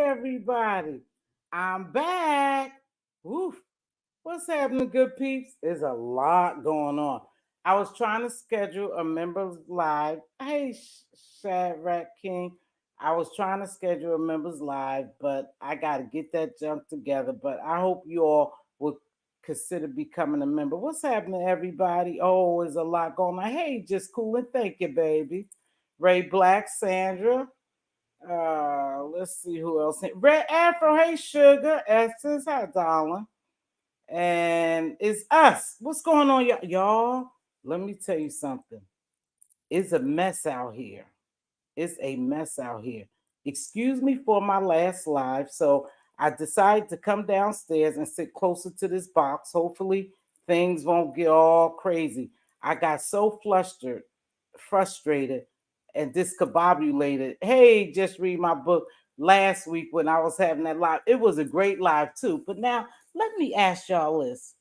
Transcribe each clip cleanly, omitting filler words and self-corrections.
everybody. I'm back. Woof. What's happening, good peeps? There's a lot going on. I was trying to schedule a members live. Hey, Shadrach King. I was trying to schedule a members live, but I got to get that junk together. But I hope you all would consider becoming a member. What's happening, everybody? Oh, there's a lot going on. Hey, just cool and thank you, baby. Ray Black, Sandra. Let's see who else. Red Afro, hey Sugar, Essence, hi darling. And it's us. What's going on, y'all? Let me tell you something. It's a mess out here. It's a mess out here. Excuse me for my last live. So I decided to come downstairs and sit closer to this box. Hopefully things won't get all crazy. I got so frustrated, and discombobulated. Hey, just read my book last week when I was having that live. It was a great live too. But now let me ask y'all this.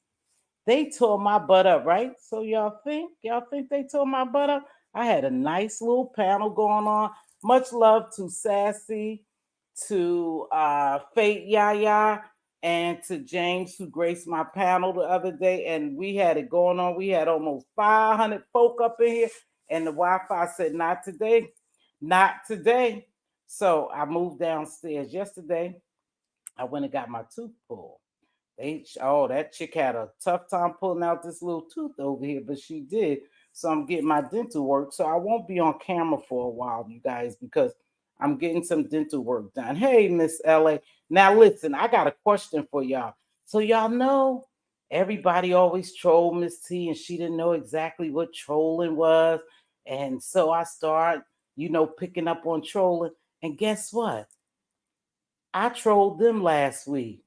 They tore my butt up, right? So y'all think they tore my butt up? I had a nice little panel going on. Much love to Sassy, to Fate Yaya, and to James who graced my panel the other day. And we had it going on. We had almost 500 folk up in here, and the Wi-Fi said, "Not today, not today." So I moved downstairs yesterday. I went and got my tooth pulled. That chick had a tough time pulling out this little tooth over here, but she did. So I'm getting my dental work. So I won't be on camera for a while, you guys, because I'm getting some dental work done. Hey, Miss LA. Now listen, I got a question for y'all. So y'all know everybody always troll Miss T, and she didn't know exactly what trolling was. And so I start, picking up on trolling. And guess what? I trolled them last week.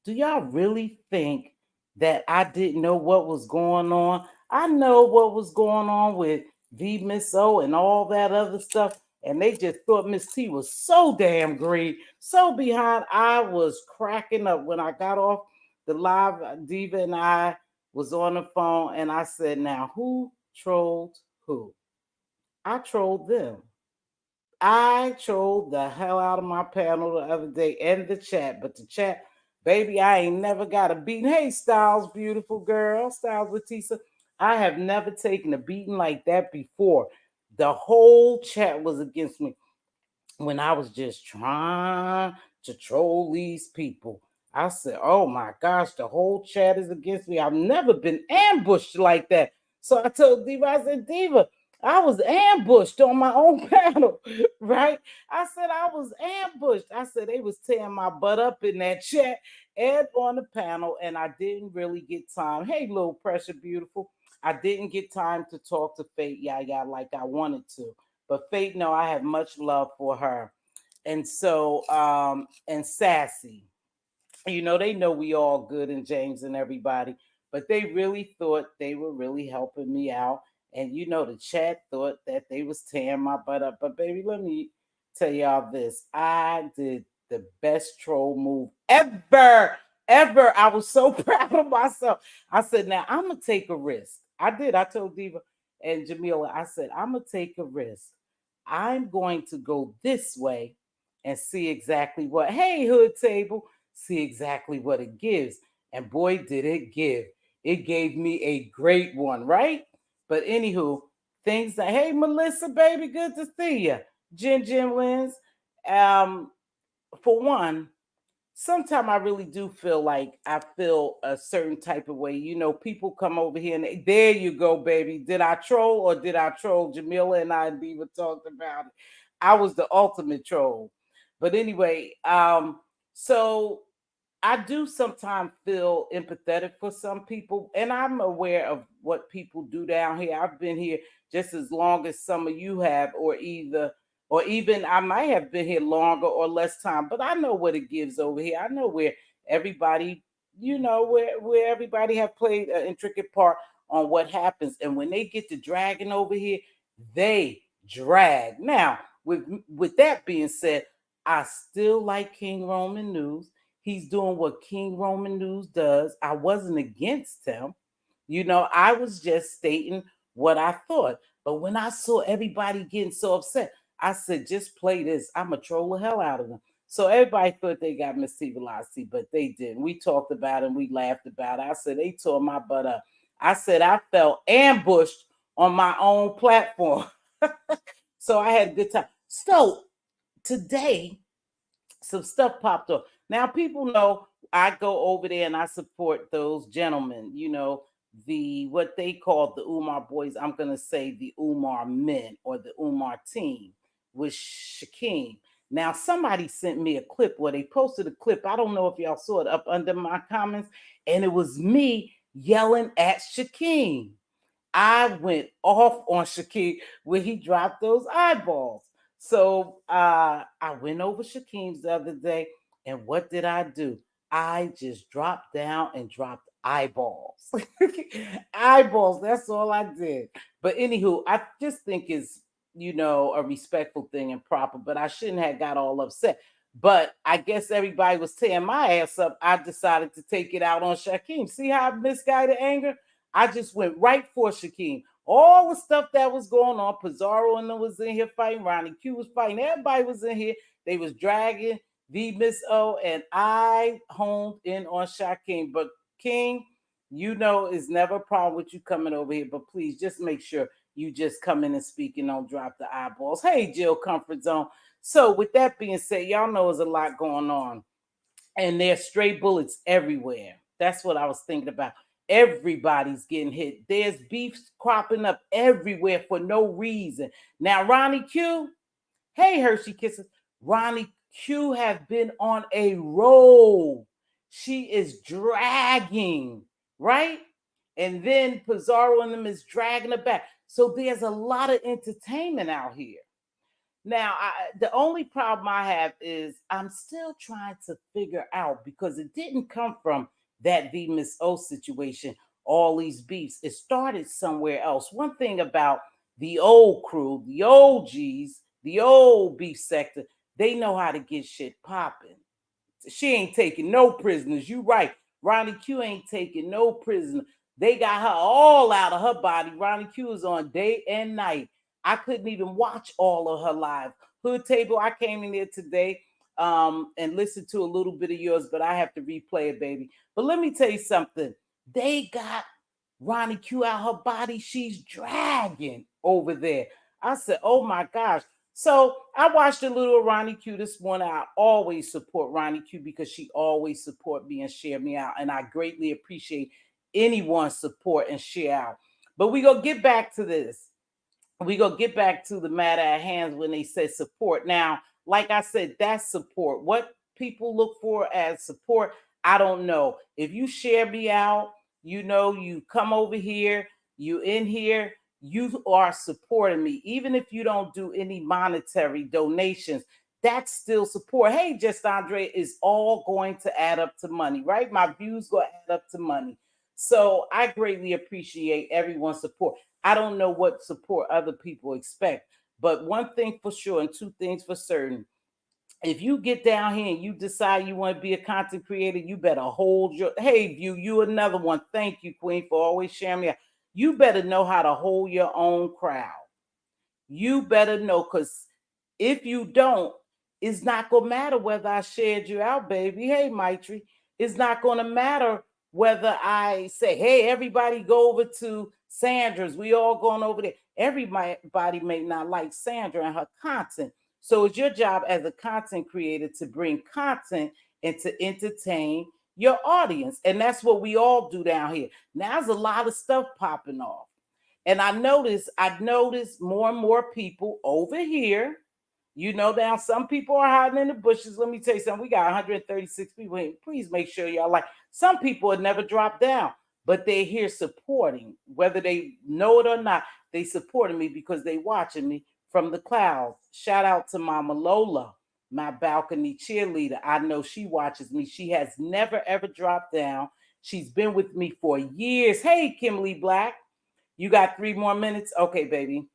Do y'all really think that I didn't know what was going on? I know what was going on with V Miss O and all that other stuff. And they just thought Miss T was so damn great, so behind. I was cracking up when I got off the live. Diva and I was on the phone, and I said, now who trolled who? I trolled them. I trolled the hell out of my panel the other day and the chat, but the chat, baby, I ain't never got a beating. Hey, Styles, beautiful girl, Styles Batista. I have never taken a beating like that before. The whole chat was against me when I was just trying to troll these people. I said, oh my gosh, the whole chat is against me. I've never been ambushed like that. So I told Diva, I said, Diva, I was ambushed on my own panel, right? I said I was ambushed. I said they was tearing my butt up in that chat and on the panel, and I didn't really get time. Hey, little pressure, beautiful. I didn't get time to talk to Fate Yaya like I wanted to. But Fate, no, I have much love for her. And so, and Sassy, they know we all good, and James and everybody, but they really thought they were really helping me out. And the chat thought that they was tearing my butt up. But baby, let me tell y'all this. I did the best troll move ever. Ever. I was so proud of myself. I said, now I'm gonna take a risk. I did. I told Diva and Jamila, I said, I'm gonna take a risk. I'm going to go this way and see exactly what, hey, hood table, see exactly what it gives. And boy, did it give. It gave me a great one, right? But anywho, things that, hey, Melissa, baby, good to see you. Jen wins. Um, for one, sometimes I really do feel like I feel a certain type of way. People come over here and there you go, baby. Did I troll or did I troll? Jamila and I and Diva talked about it. I was the ultimate troll. But anyway, so I do sometimes feel empathetic for some people, and I'm aware of what people do down here. I've been here just as long as some of you have, or even I might have been here longer or less time, but I know what it gives over here. I know where everybody, where everybody have played an intricate part on what happens. And when they get to dragging over here, they drag. Now, with that being said, I still like King Roman News. He's doing what King Roman News does. I wasn't against him. I was just stating what I thought. But when I saw everybody getting so upset, I said, just play this. I'm going to troll the hell out of them. So everybody thought they got Mz.Teavalocity, but they didn't. We talked about it and we laughed about it. I said they tore my butt up. I said I felt ambushed on my own platform. So I had a good time. So today, some stuff popped up. Now people know I go over there and I support those gentlemen, the what they call the Umar boys. I'm gonna say the Umar men or the Umar team with Shaquem. Now somebody sent me a clip where they posted a clip. I don't know if y'all saw it up under my comments, and it was me yelling at Shaquem. I went off on Shaquem when he dropped those eyeballs. So I went over Shaquem's the other day, and what did I do? I just dropped down and dropped eyeballs. Eyeballs, that's all I did. But anywho, I just think it's, a respectful thing and proper, but I shouldn't have got all upset. But I guess everybody was tearing my ass up. I decided to take it out on Shaquem. See how I misguided anger? I just went right for Shaquem. All the stuff that was going on, Pizarro and them was in here fighting, Ronnie Q was fighting, everybody was in here. They was dragging the Miss O, and I honed in on Shaquem. But King, it's never a problem with you coming over here, but please just make sure you just come in and speak and don't drop the eyeballs. Hey, Jill Comfort Zone. So with that being said, y'all know there's a lot going on, and there's stray bullets everywhere. That's what I was thinking about. Everybody's getting hit. There's beef cropping up everywhere for no reason. Now, Ronnie Q, hey, Hershey Kisses. Ronnie Q have been on a roll. She is dragging, right? And then Pizarro and them is dragging her back. So there's a lot of entertainment out here. Now, the only problem I have is I'm still trying to figure out, because it didn't come from that V Miss O situation, all these beefs. It started somewhere else. One thing about the old crew, the old G's, the old beef sector, they know how to get shit popping. She ain't taking no prisoners. You right. Ronnie Q ain't taking no prisoner. They got her all out of her body. Ronnie Q is on day and night. I couldn't even watch all of her live. Hood Table, I came in there today and listened to a little bit of yours, but I have to replay it, baby. But let me tell you something. They got Ronnie Q out her body. She's dragging over there. I said, oh my gosh. So I watched a little Ronnie Q this morning. I always support Ronnie Q because she always support me and share me out. And I greatly appreciate anyone's support and share out. But we gonna get back to this. We gonna get back to the matter at hand when they say support. Now, like I said, that's support. What people look for as support, I don't know. If you share me out, you come over here, you in here, you are supporting me. Even if you don't do any monetary donations, that's still support. Hey, Just Andre, is all going to add up to money, right? My views go add up to money. So I greatly appreciate everyone's support. I don't know what support other people expect, but one thing for sure and two things for certain. If you get down here and you decide you want to be a content creator, you better hold your, hey, you another one. Thank you, Queen, for always sharing me out. You better know how to hold your own crowd. You better know, because if you don't, it's not going to matter whether I shared you out, baby. Hey, Maitri. It's not going to matter whether I say, hey, everybody go over to Sandra's. We all going over there. Everybody may not like Sandra and her content. So it's your job as a content creator to bring content and to entertain your audience. And that's what we all do down here. Now there's a lot of stuff popping off. And I've noticed more and more people over here. Now some people are hiding in the bushes. Let me tell you something. We got 136 people here. Please make sure y'all like. Some people have never dropped down, but they're here supporting, whether they know it or not. They supporting me because they watching me from the clouds. Shout out to Mama Lola, my balcony cheerleader. I know she watches me. She has never ever dropped down. She's been with me for years. Hey, Kimberly Black. You got 3 more minutes? Okay, baby.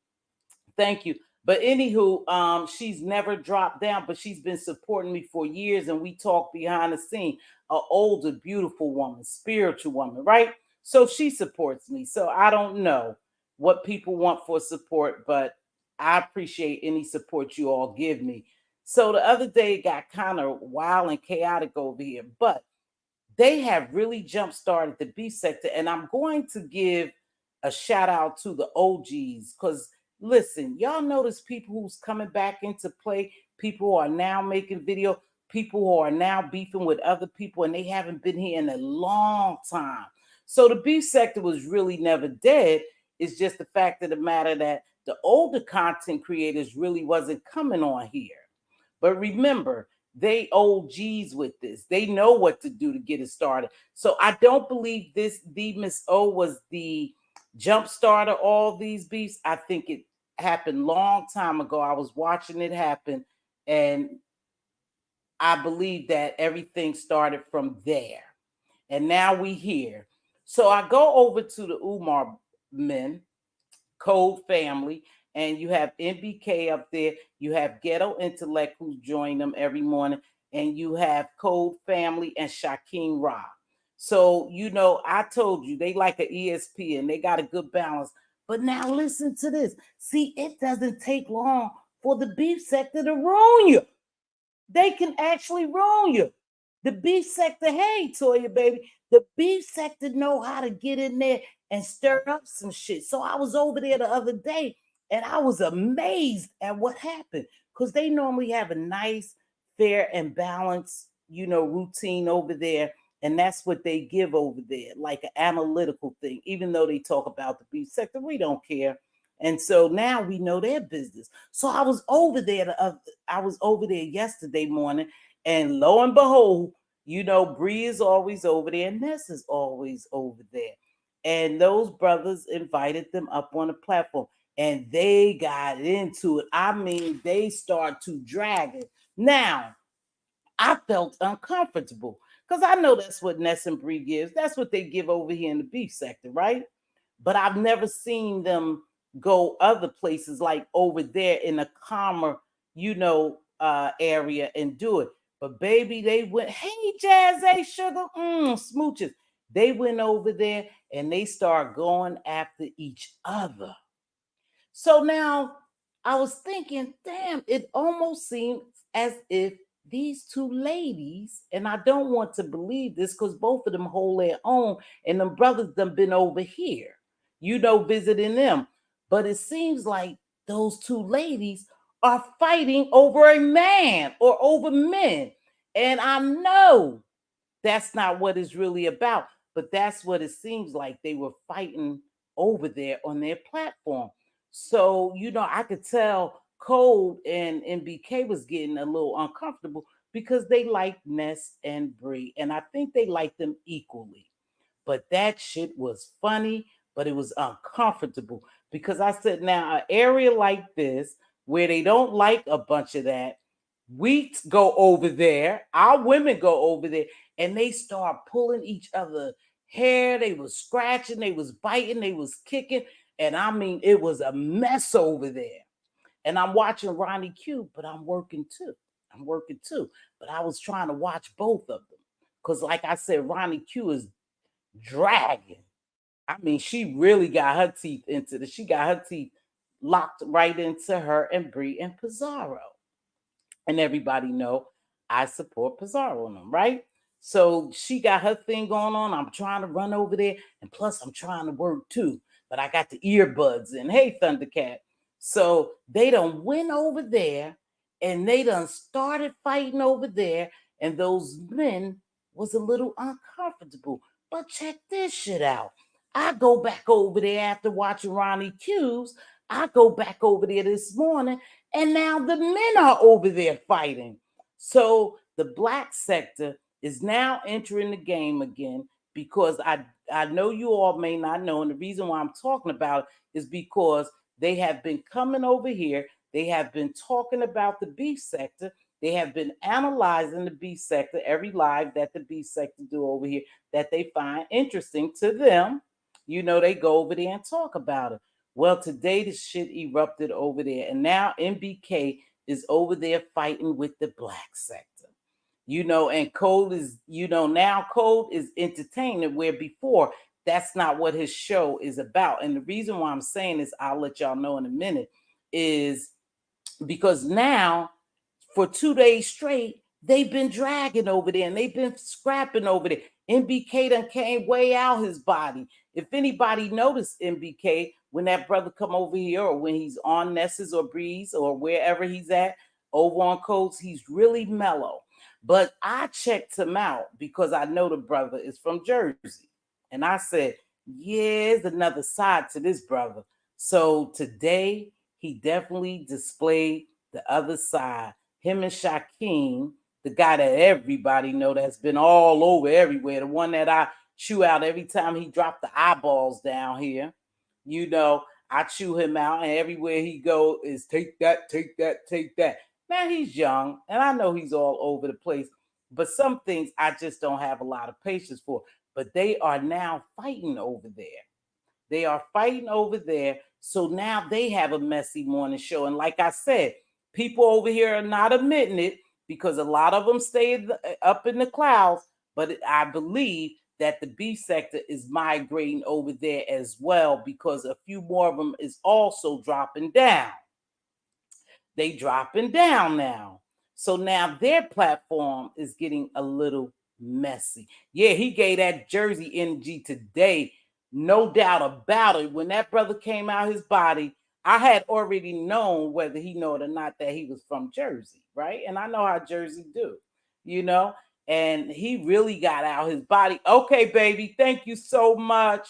Thank you. But anywho, she's never dropped down, but she's been supporting me for years, and we talk behind the scene. An older, beautiful woman, spiritual woman, right? So she supports me. So I don't know what people want for support, but I appreciate any support you all give me. So the other day it got kind of wild and chaotic over here, but they have really jump started the beef sector. And I'm going to give a shout out to the OGs because listen, y'all notice people who's coming back into play, people who are now making video, people who are now beefing with other people, and they haven't been here in a long time. So the beef sector was really never dead. It's just the fact of the matter that the older content creators really wasn't coming on here. But remember, they OGs with this. They know what to do to get it started. So I don't believe the Miss O was the jump starter all these beefs. I think it happened long time ago. I was watching it happen, and I believe that everything started from there. And now we here. So I go over to the Umar men, Code family, and you have MBK up there. You have Ghetto Intellect who join them every morning, and you have Code family and Shaquem Ra. So I told you they like an ESP and they got a good balance. But now listen to this. See, it doesn't take long for the beef sector to ruin you. They can actually ruin you. The beef sector, hey, Toya, baby, the beef sector know how to get in there and stir up some shit. So I was over there the other day and I was amazed at what happened because they normally have a nice, fair, and balanced, routine over there. And that's what they give over there, like an analytical thing. Even though they talk about the beef sector, we don't care. And so now we know their business. So I was over there. I was over there yesterday morning, and lo and behold, Bree is always over there, and Ness is always over there. And those brothers invited them up on the platform, and they got into it. I mean, they start to drag it. Now, I felt uncomfortable because I know that's what Ness and Bree gives. That's what they give over here in the beef sector, right? But I've never seen them go other places like over there in a calmer, area and do it. But baby, they went, hey, Jazz, hey, sugar, smooches. They went over there and they start going after each other. So now I was thinking, damn, it almost seemed as if these two ladies, and I don't want to believe this because both of them hold their own, and them brothers done been over here, visiting them. But it seems like those two ladies are fighting over a man or over men. And I know that's not what it's really about, but that's what it seems like they were fighting over there on their platform. So, I could tell Code and MBK was getting a little uncomfortable because they liked Ness and Bree, and I think they liked them equally. But that shit was funny, but it was uncomfortable because I said, now, an area like this where they don't like a bunch of that, we go over there, our women go over there, and they start pulling each other hair. They was scratching, they was biting, they was kicking. And I mean, it was a mess over there. And I'm watching Ronnie Q, but I'm working too. But I was trying to watch both of them. Because, like I said, Ronnie Q is dragging. I mean, she really got her teeth into this. She got her teeth locked right into her and Bree and Pizarro. And everybody know I support Pizarro on them, right? So she got her thing going on. I'm trying to run over there, and plus I'm trying to work too. But I got the earbuds in. Hey, Thundercat. So they done went over there, and they done started fighting over there, and those men was a little uncomfortable. But check this shit out. I go back over there after watching Ronnie Q's. I go back over there this morning, and now the men are over there fighting. So the black sector is now entering the game again because I know you all may not know, and the reason why I'm talking about it is because they have been coming over here. They have been talking about the beef sector. They have been analyzing the beef sector, every live that the beef sector do over here that they find interesting to them. They go over there and talk about it. Well, today the shit erupted over there, and now MBK is over there fighting with the black sector. And Cole is, now Cole is entertaining where before that's not what his show is about. And the reason why I'm saying this, I'll let y'all know in a minute, is because now for 2 days straight, they've been dragging over there and they've been scrapping over there. MBK done came way out his body. If anybody noticed MBK, when that brother come over here or when he's on Nesses or Breeze or wherever he's at, over on Codes, he's really mellow. But I checked him out because I know the brother is from Jersey. And I said, yeah, there's another side to this brother. So today, he definitely displayed the other side. Him and Shaquem, the guy that everybody know that's been all over everywhere, the one that I chew out every time he dropped the eyeballs down here. You know, I chew him out, and everywhere he go is take that, take that, take that. Man, he's young, and I know he's all over the place. But some things I just don't have a lot of patience for. But they are now fighting over there. They are fighting over there. So now they have a messy morning show. And like I said, people over here are not admitting it because a lot of them stay up in the clouds. But I believe that the B sector is migrating over there as well because a few more of them is also dropping down. They dropping down now. So now their platform is getting a little messy. Yeah, he gave that Jersey energy today. No doubt about it. When that brother came out his body, I had already known whether he know it or not that he was from Jersey, right? And I know how Jersey do, you know? And he really got out his body. Okay, baby, thank you so much.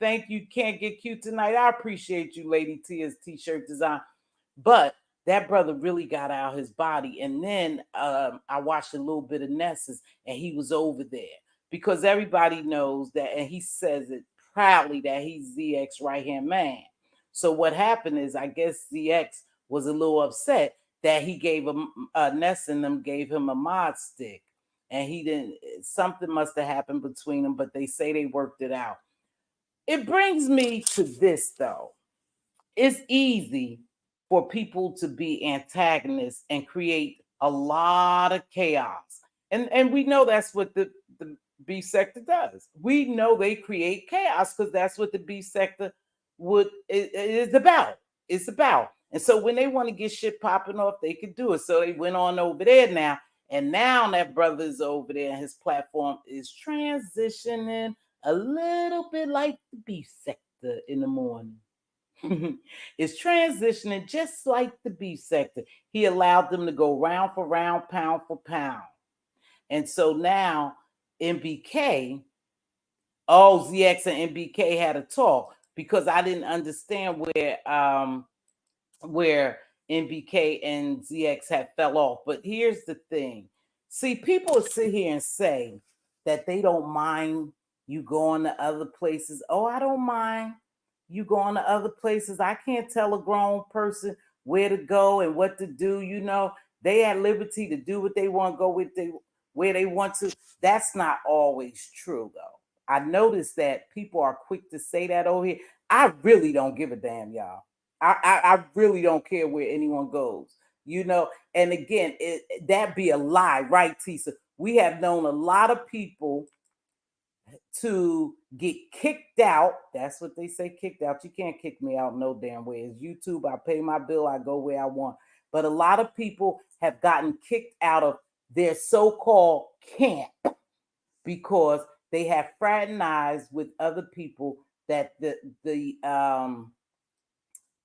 Thank you. Can't get cute tonight. I appreciate you, Lady Tia's t-shirt design. But that brother really got out his body. And then I watched a little bit of Nessus, and he was over there because everybody knows that, and he says it proudly that he's ZX right hand man. So what happened is, I guess ZX was a little upset that he gave him Ness and them gave him a mod stick, and he didn't. Something must have happened between them, but they say they worked it out. It brings me to this though. It's easy for people to be antagonists and create a lot of chaos. And we know that's what the B sector does. We know they create chaos because that's what the B sector would is about. It's about. And so when they want to get shit popping off, they could do it. So they went on over there now. And now that brother's over there and his platform is transitioning a little bit like the B sector in the morning. Is transitioning just like the B sector. He allowed them to go round for round, pound for pound. And so now MBK, ZX and MBK had a talk because I didn't understand where MBK and ZX had fell off. But here's the thing. See, people sit here and say that they don't mind you going to other places. Oh, I don't mind you going to other places. I can't tell a grown person where to go and what to do. You know, they at liberty to do what they want, go with where they want to. That's not always true, though. I noticed that people are quick to say that over here. I really don't give a damn, y'all. I really don't care where anyone goes, you know. And again, that be a lie, right, Tisa? We have known a lot of people to get kicked out. That's what they say, kicked out. You can't kick me out no damn way. It's YouTube. I pay my bill. I go where I want. But a lot of people have gotten kicked out of their so-called camp because they have fraternized with other people that the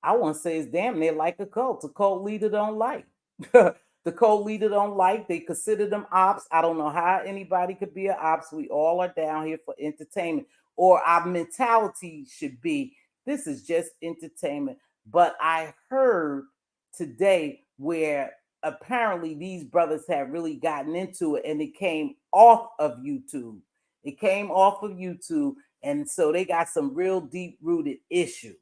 I want to say it's damn near like a cult. A cult leader don't like. The cult leader don't like. They consider them ops. I don't know how anybody could be an ops. We all are down here for entertainment. Or our mentality should be, this is just entertainment. But I heard today where apparently these brothers have really gotten into it and it came off of YouTube. It came off of YouTube. And so they got some real deep rooted issues.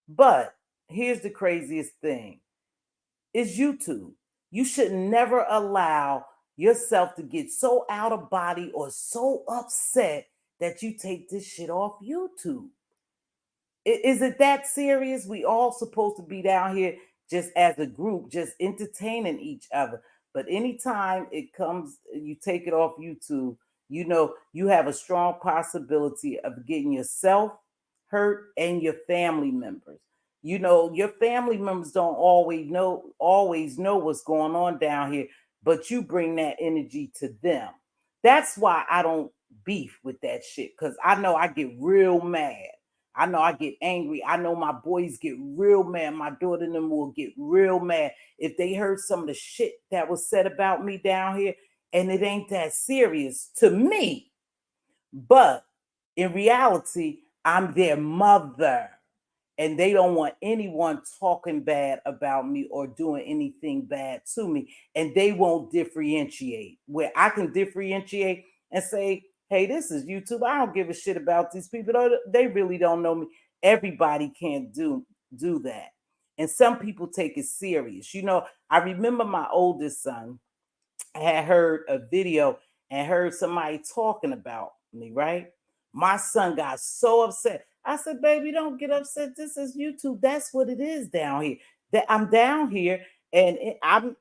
But here's the craziest thing is YouTube. You should never allow yourself to get so out of body or so upset that you take this shit off YouTube. Is it that serious? We all supposed to be down here just as a group, just entertaining each other. But anytime it comes, you take it off YouTube, you know, you have a strong possibility of getting yourself hurt and your family members. Your family members don't always know what's going on down here, but you bring that energy to them. That's why I don't beef with that shit, because I know I get real mad. I know I get angry. I know my boys get real mad. My daughter and them will get real mad if they heard some of the shit that was said about me down here, and it ain't that serious to me. But in reality, I'm their mother, and they don't want anyone talking bad about me or doing anything bad to me. And they won't differentiate. Where I can differentiate and say, hey, this is YouTube. I don't give a shit about these people. They really don't know me. Everybody can't do that. And some people take it serious. I remember my oldest son had heard a video and heard somebody talking about me, right? My son got so upset. I said, baby, don't get upset. This is YouTube. That's what it is down here. That I'm down here, and I'm,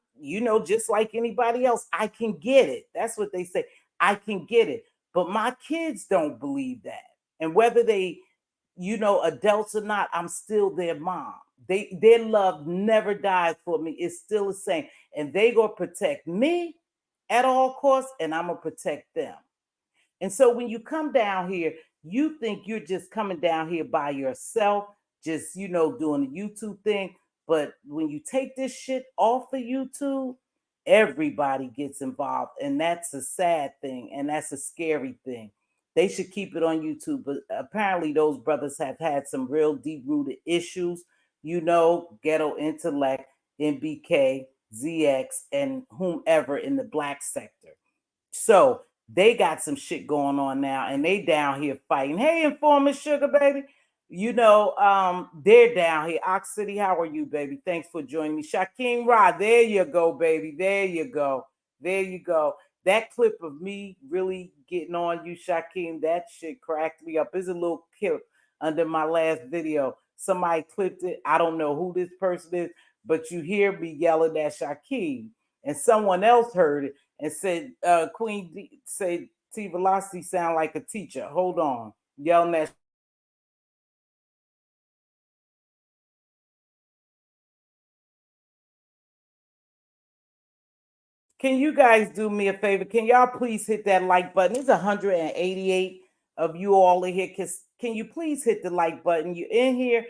just like anybody else, I can get it. That's what they say. I can get it. But my kids don't believe that. And whether they, adults or not, I'm still their mom. Their love never dies for me. It's still the same. And they gonna protect me at all costs, and I'm gonna protect them. And so when you come down here, you think you're just coming down here by yourself, just doing the YouTube thing. But when you take this shit off of YouTube, everybody gets involved. And that's a sad thing, and that's a scary thing. They should keep it on YouTube. But apparently those brothers have had some real deep-rooted issues, ghetto intellect, MBK, ZX, and whomever in the black sector. So they got some shit going on now, and they down here fighting. Hey, Informer Sugar Baby. They're down here. Ox City, how are you, baby? Thanks for joining me. Shaquem Rod, there you go, baby. There you go. There you go. That clip of me really getting on you, Shaquem, that shit cracked me up. There's a little clip under my last video. Somebody clipped it. I don't know who this person is, but you hear me yelling at Shaquem, and someone else heard it and said, Queen D said T-Velocity sound like a teacher. Hold on. Yelling at. Can you guys do me a favor? Can y'all please hit that like button? There's 188 of you all in here. Can you please hit the like button? You in here?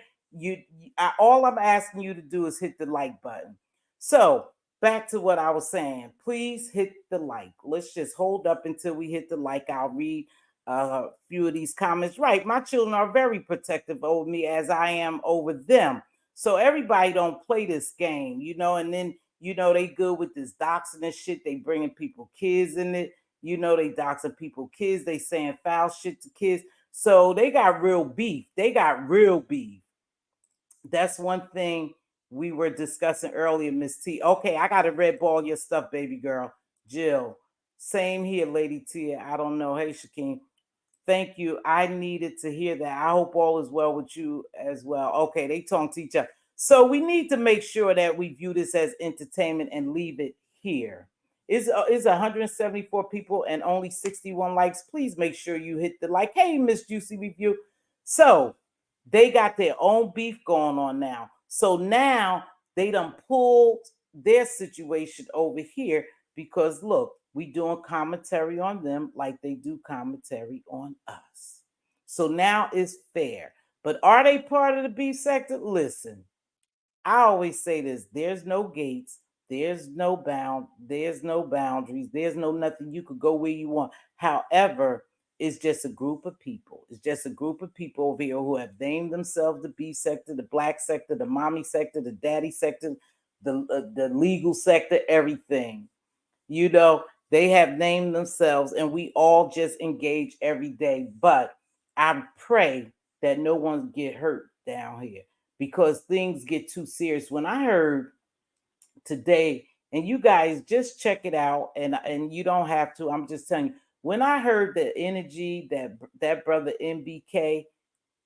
All I'm asking you to do is hit the like button. So back to what I was saying. Please hit the like. Let's just hold up until we hit the like. I'll read a few of these comments. Right, my children are very protective over me as I am over them. So everybody don't play this game, and then they good with this doxing and shit. They bringing people kids in it. They doxing people kids. They saying foul shit to kids. So they got real beef. They got real beef. That's one thing we were discussing earlier, Miss T. Okay, I got to red ball your stuff, baby girl. Jill. Same here, Lady T. I don't know. Hey, Shaquem. Thank you. I needed to hear that. I hope all is well with you as well. Okay, they talk to each other. So we need to make sure that we view this as entertainment and leave it here. Is 174 people and only 61 likes. Please make sure you hit the like. Hey, Miss Juicy Review. So they got their own beef going on now. So now they done pulled their situation over here because look, we doing commentary on them like they do commentary on us. So now it's fair. But are they part of the beef sector? Listen, I always say this: there's no gates, there's no boundaries, there's no nothing. You could go where you want. However, it's just a group of people. It's just a group of people over here who have named themselves the B sector, the black sector, the mommy sector, the daddy sector, the legal sector, everything. They have named themselves, and we all just engage every day. But I pray that no one get hurt down here because things get too serious. When I heard today, and you guys just check it out, and you don't have to. I'm just telling you. When I heard the energy that brother MBK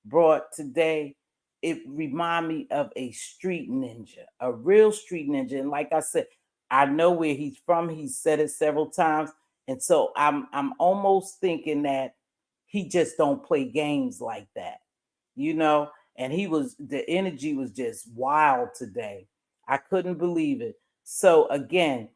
brought today, it remind me of a street ninja, a real street ninja. And like I said, I know where he's from. He's said it several times. And so I'm almost thinking that he just don't play games like that, you know? and the energy was just wild today. I couldn't believe it. So again,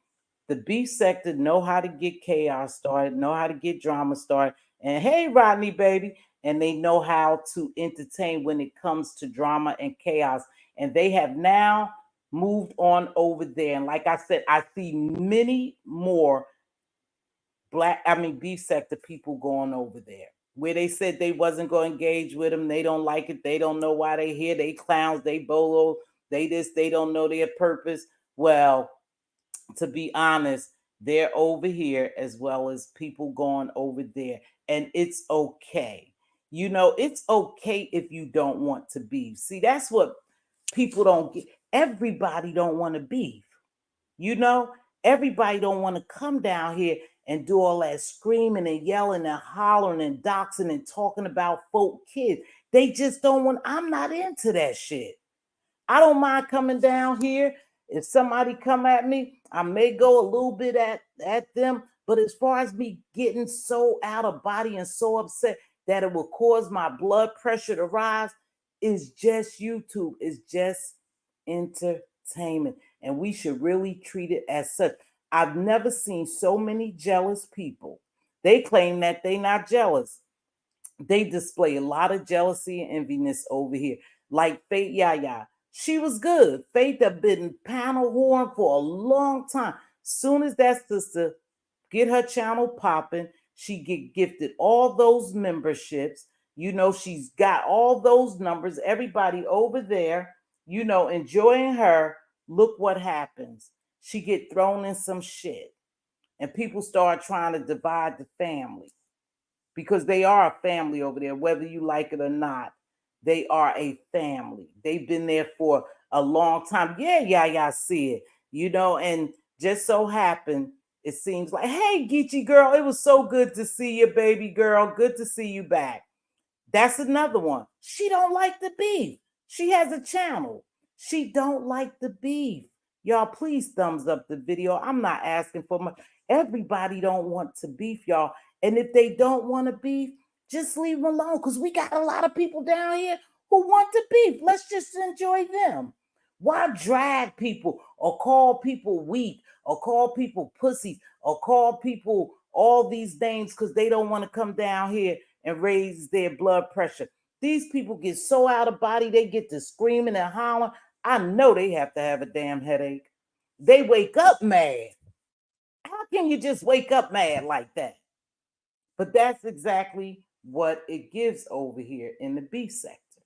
the B sector know how to get chaos started, know how to get drama started. And hey, Rodnneigh, baby, and they know how to entertain when it comes to drama and chaos. And they have now moved on over there. And like I said, I see many more B sector people going over there. Where they said they wasn't going to engage with them, they don't like it, they don't know why they here, they clowns, they bolo, they this, they don't know their purpose. Well, to be honest, they're over here as well as people going over there, and it's okay. It's okay if you don't want to beef. See, that's what people don't get. Everybody don't want to beef. You know, everybody don't want to come down here and do all that screaming and yelling and hollering and doxing and talking about folk kids. They just don't want. I'm not into that shit. I don't mind coming down here. If somebody come at me, I may go a little bit at them. But as far as me getting so out of body and so upset that it will cause my blood pressure to rise, is just YouTube. It's just entertainment. And we should really treat it as such. I've never seen so many jealous people. They claim that they not jealous. They display a lot of jealousy and enviness over here. Like Faith Yaya. She was good. Faith had been panel horn for a long time. Soon as that sister get her channel popping, she get gifted all those memberships. She's got all those numbers. Everybody over there, enjoying her. Look what happens. She get thrown in some shit. And people start trying to divide the family. Because they are a family over there, whether you like it or not. They are a family. They've been there for a long time. Yeah, see it. And just so happened, it seems like, hey, Geechee girl, it was so good to see you, baby girl. Good to see you back. That's another one. She don't like the beef. She has a channel. She don't like the beef. Y'all, please thumbs up the video. I'm not asking for much. Everybody don't want to beef, y'all. And if they don't want to beef, just leave them alone, because we got a lot of people down here who want to beef. Let's just enjoy them. Why drag people or call people weak or call people pussies or call people all these names because they don't want to come down here and raise their blood pressure? These people get so out of body, they get to screaming and hollering. I know they have to have a damn headache. They wake up mad. How can you just wake up mad like that? But that's exactly what it gives over here in the B sector.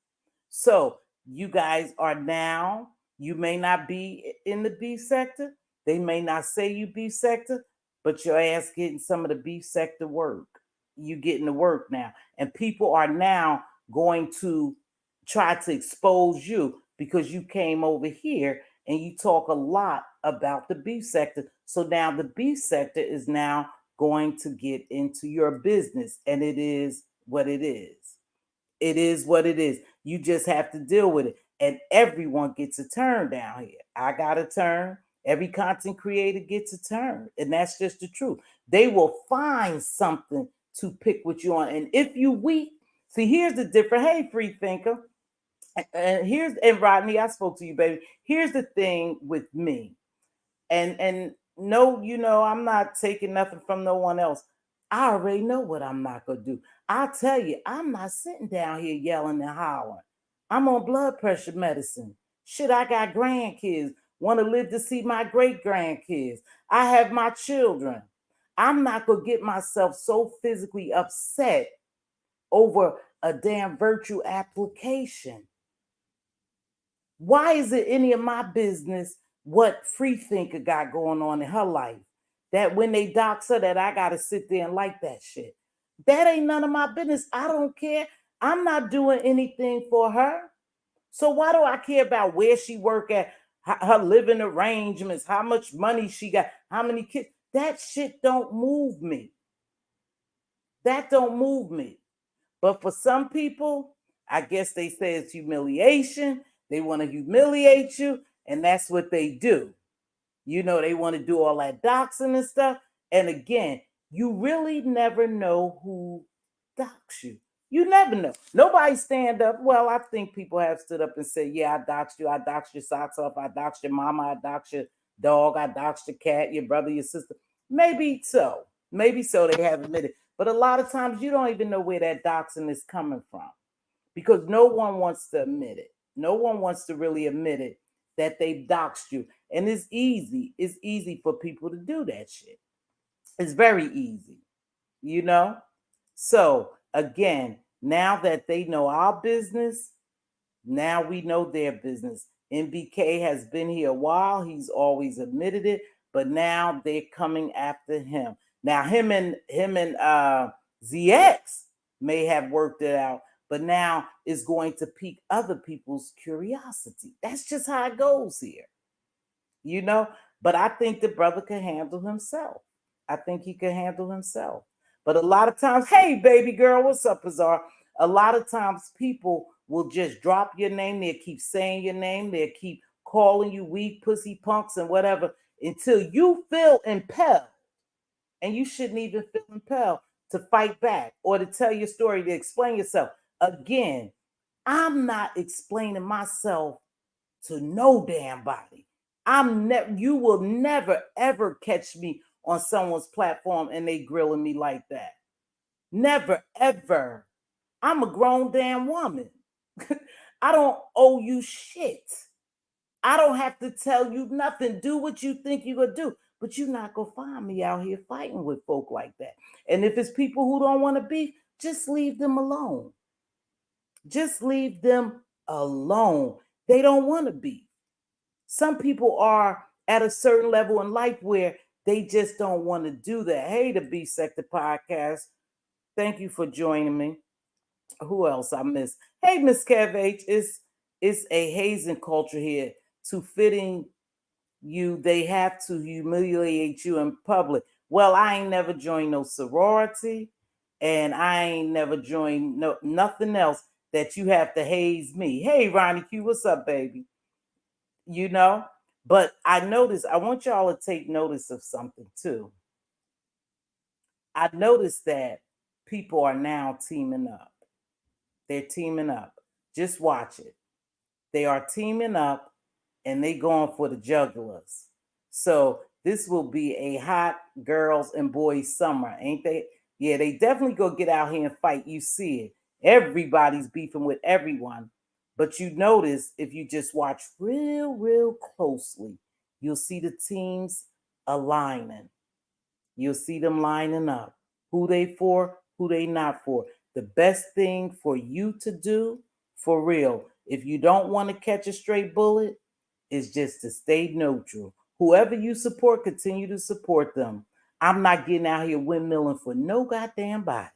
So you guys are now, you may not be in the B sector. They may not say you B sector, but your ass getting some of the B sector work. You getting the work now. And people are now going to try to expose you because you came over here and you talk a lot about the B sector. So now the B sector is now going to get into your business, and it is what it is. It is what it is. You just have to deal with it. And everyone gets a turn down here. I got a turn. Every content creator gets a turn. And that's just the truth. They will find something to pick with you on. And if you weak, see, here's the difference. Hey, free thinker. And Rodnneigh, I spoke to you, baby. Here's the thing with me. And no, I'm not taking nothing from no one else. I already know what I'm not gonna do. I'll tell you, I'm not sitting down here yelling and hollering. I'm on blood pressure medicine. Shit, I got grandkids. Want to live to see my great grandkids. I have my children. I'm not gonna get myself so physically upset over a damn virtue application. Why is it any of my business what free thinker got going on in her life? That when they dox her, that I gotta sit there and like that shit. That ain't none of my business. I don't care. I'm not doing anything for her. So why do I care about where she work at, her living arrangements, how much money she got, how many kids? That shit don't move me. That don't move me. But for some people, I guess they say it's humiliation. They want to humiliate you, and that's what they do. They want to do all that doxing and stuff. And again, you really never know who dox you. You never know. Nobody stand up. Well, I think people have stood up and said, yeah, I doxed you. I doxed your socks off. I doxed your mama. I doxed your dog. I doxed your cat, your brother, your sister. Maybe so. Maybe so they have admitted. But a lot of times you don't even know where that doxing is coming from because no one wants to admit it. No one wants to really admit it that they've doxed you. And it's easy. It's easy for people to do that shit. It's very easy, you know? So again, now that they know our business, now we know their business. MBK has been here a while. He's always admitted it, but now they're coming after him. Now him and ZX may have worked it out, but now it's going to pique other people's curiosity. That's just how it goes here, you know. But I think the brother can handle himself. I think he can handle himself. But a lot of times, hey, baby girl, what's up, Azar? A lot of times people will just drop your name. They'll keep saying your name. They'll keep calling you weak pussy punks and whatever until you feel impelled. And you shouldn't even feel impelled to fight back or to tell your story, to explain yourself. Again, I'm not explaining myself to no damn body. You will never ever catch me on someone's platform and they grilling me like that. Never ever. I'm a grown damn woman. I don't owe you shit. I don't have to tell you nothing. Do what you think you're gonna do. But you're not gonna find me out here fighting with folk like that. And if it's people who don't want to beef, just leave them alone. Just leave them alone. They don't want to beef. Some people are at a certain level in life where they just don't want to do that. Hey, the B Sector Podcast. Thank you for joining me. Who else I missed? Hey, Miss Kev H. It's a hazing culture here. To fitting you, they have to humiliate you in public. Well, I ain't never joined no sorority, and I ain't never joined nothing else that you have to haze me. Hey, Ronnie Q, what's up, baby? You know, but I want y'all to take notice of something too. I noticed that people are now teaming up. They're teaming up. Just watch it. They are teaming up and they going for the jugglers. So this will be a hot girls and boys summer, ain't they? Yeah, they definitely go get out here and fight. You see it. Everybody's beefing with everyone. But you notice if you just watch real closely, you'll see the teams aligning. You'll see them lining up. Who they for, who they not for. The best thing for you to do, for real, if you don't want to catch a straight bullet, is just to stay neutral. Whoever you support, continue to support them. I'm not getting out here windmilling for no goddamn body.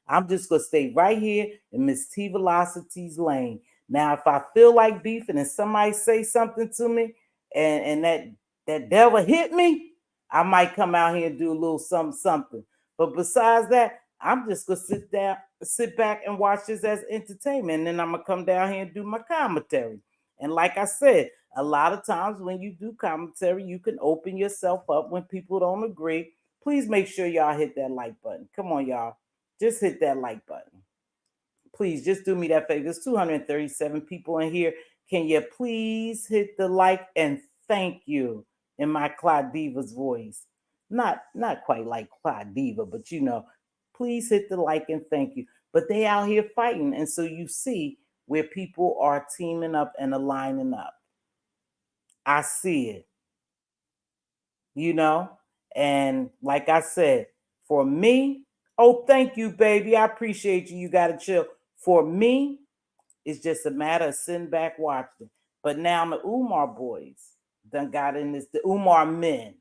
I'm just gonna stay right here in Mz.Teavalocity's lane. Now, if I feel like beefing and somebody say something to me, and that devil hit me, I might come out here and do a little something. But besides that, I'm just gonna sit back and watch this as entertainment. And then I'm gonna come down here and do my commentary. And like I said, a lot of times when you do commentary, you can open yourself up when people don't agree. Please make sure y'all hit that like button. Come on, y'all. Just hit that like button. Please just do me that favor. There's 237 people in here. Can you please hit the like and thank you in my Clout Diva's voice? Not quite like Clout Diva, but you know, please hit the like and thank you. But they out here fighting. And so you see where people are teaming up and aligning up. I see it. You know? And like I said, for me, oh, thank you, baby. I appreciate you. You got to chill. For me, it's just a matter of sitting back watching. But now the Umar boys done got in this, the Umar men,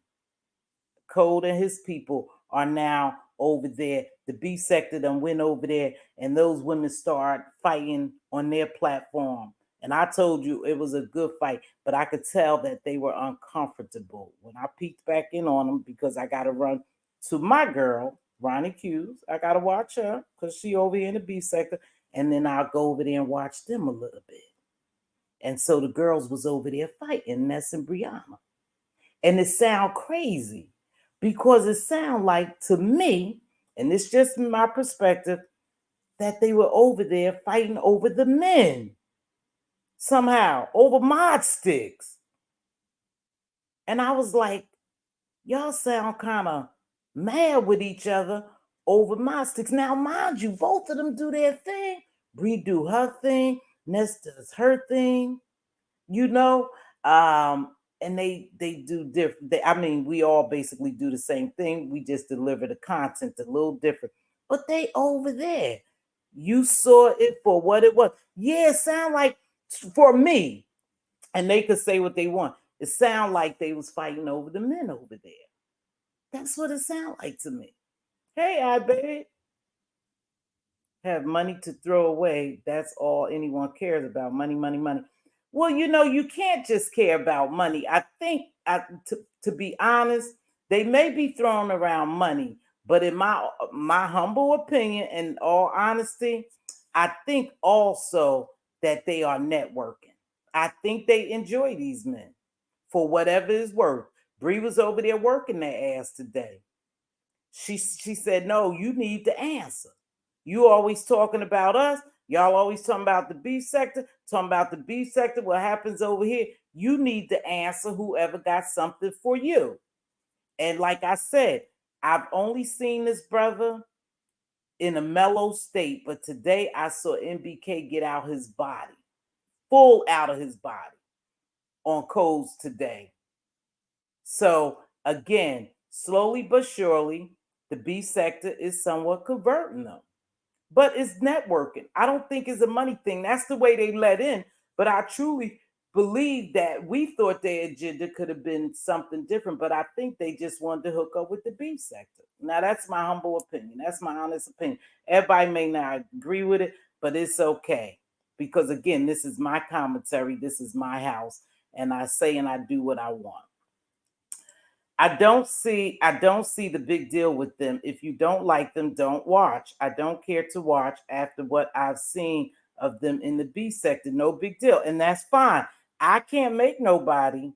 Code and his people are now over there. The B sector done went over there, and those women start fighting on their platform. And I told you it was a good fight, but I could tell that they were uncomfortable. When I peeked back in on them, because I got to run to my girl, Ronnie Q's. I got to watch her because she over here in the B sector. And then I'll go over there and watch them a little bit. And so the girls was over there fighting, Ness and Brianna. And it sound crazy because it sound like, to me, and it's just my perspective, that they were over there fighting over the men somehow, over mod sticks. And I was like, y'all sound kind of mad with each other over mod sticks. Now, mind you, both of them do their thing. Bree do her thing, Ness does her thing, you know. And they do different. I mean, we all basically do the same thing. We just deliver the content a little different. But they over there. You saw it for what it was. Yeah, it sound like for me, and they could say what they want. It sound like they was fighting over the men over there. That's what it sound like to me. Hey, I babe. Have money to throw away. That's all anyone cares about. Money, money, money. Well, you can't just care about money. I think, to be honest, they may be throwing around money, but in my humble opinion, and all honesty, I think also that they are networking. I think they enjoy these men for whatever it's worth. Bree was over there working their ass today. She said, no, you need to answer. You always talking about us. Y'all always talking about the beef sector, talking about the beef sector, what happens over here. You need to answer whoever got something for you. And like I said, I've only seen this brother in a mellow state, but today I saw MBK get out his body, full out of his body on codes today. So again, slowly but surely, the B sector is somewhat converting them. But it's networking. I don't think it's a money thing. That's the way they let in. But I truly believe that we thought their agenda could have been something different. But I think they just wanted to hook up with the beef sector. Now, that's my humble opinion. That's my honest opinion. Everybody may not agree with it, but it's okay. Because again, this is my commentary. This is my house. And I say and I do what I want. I don't see the big deal with them. If you don't like them, don't watch. I don't care to watch after what I've seen of them in the B sector. No big deal. And that's fine. I can't make nobody,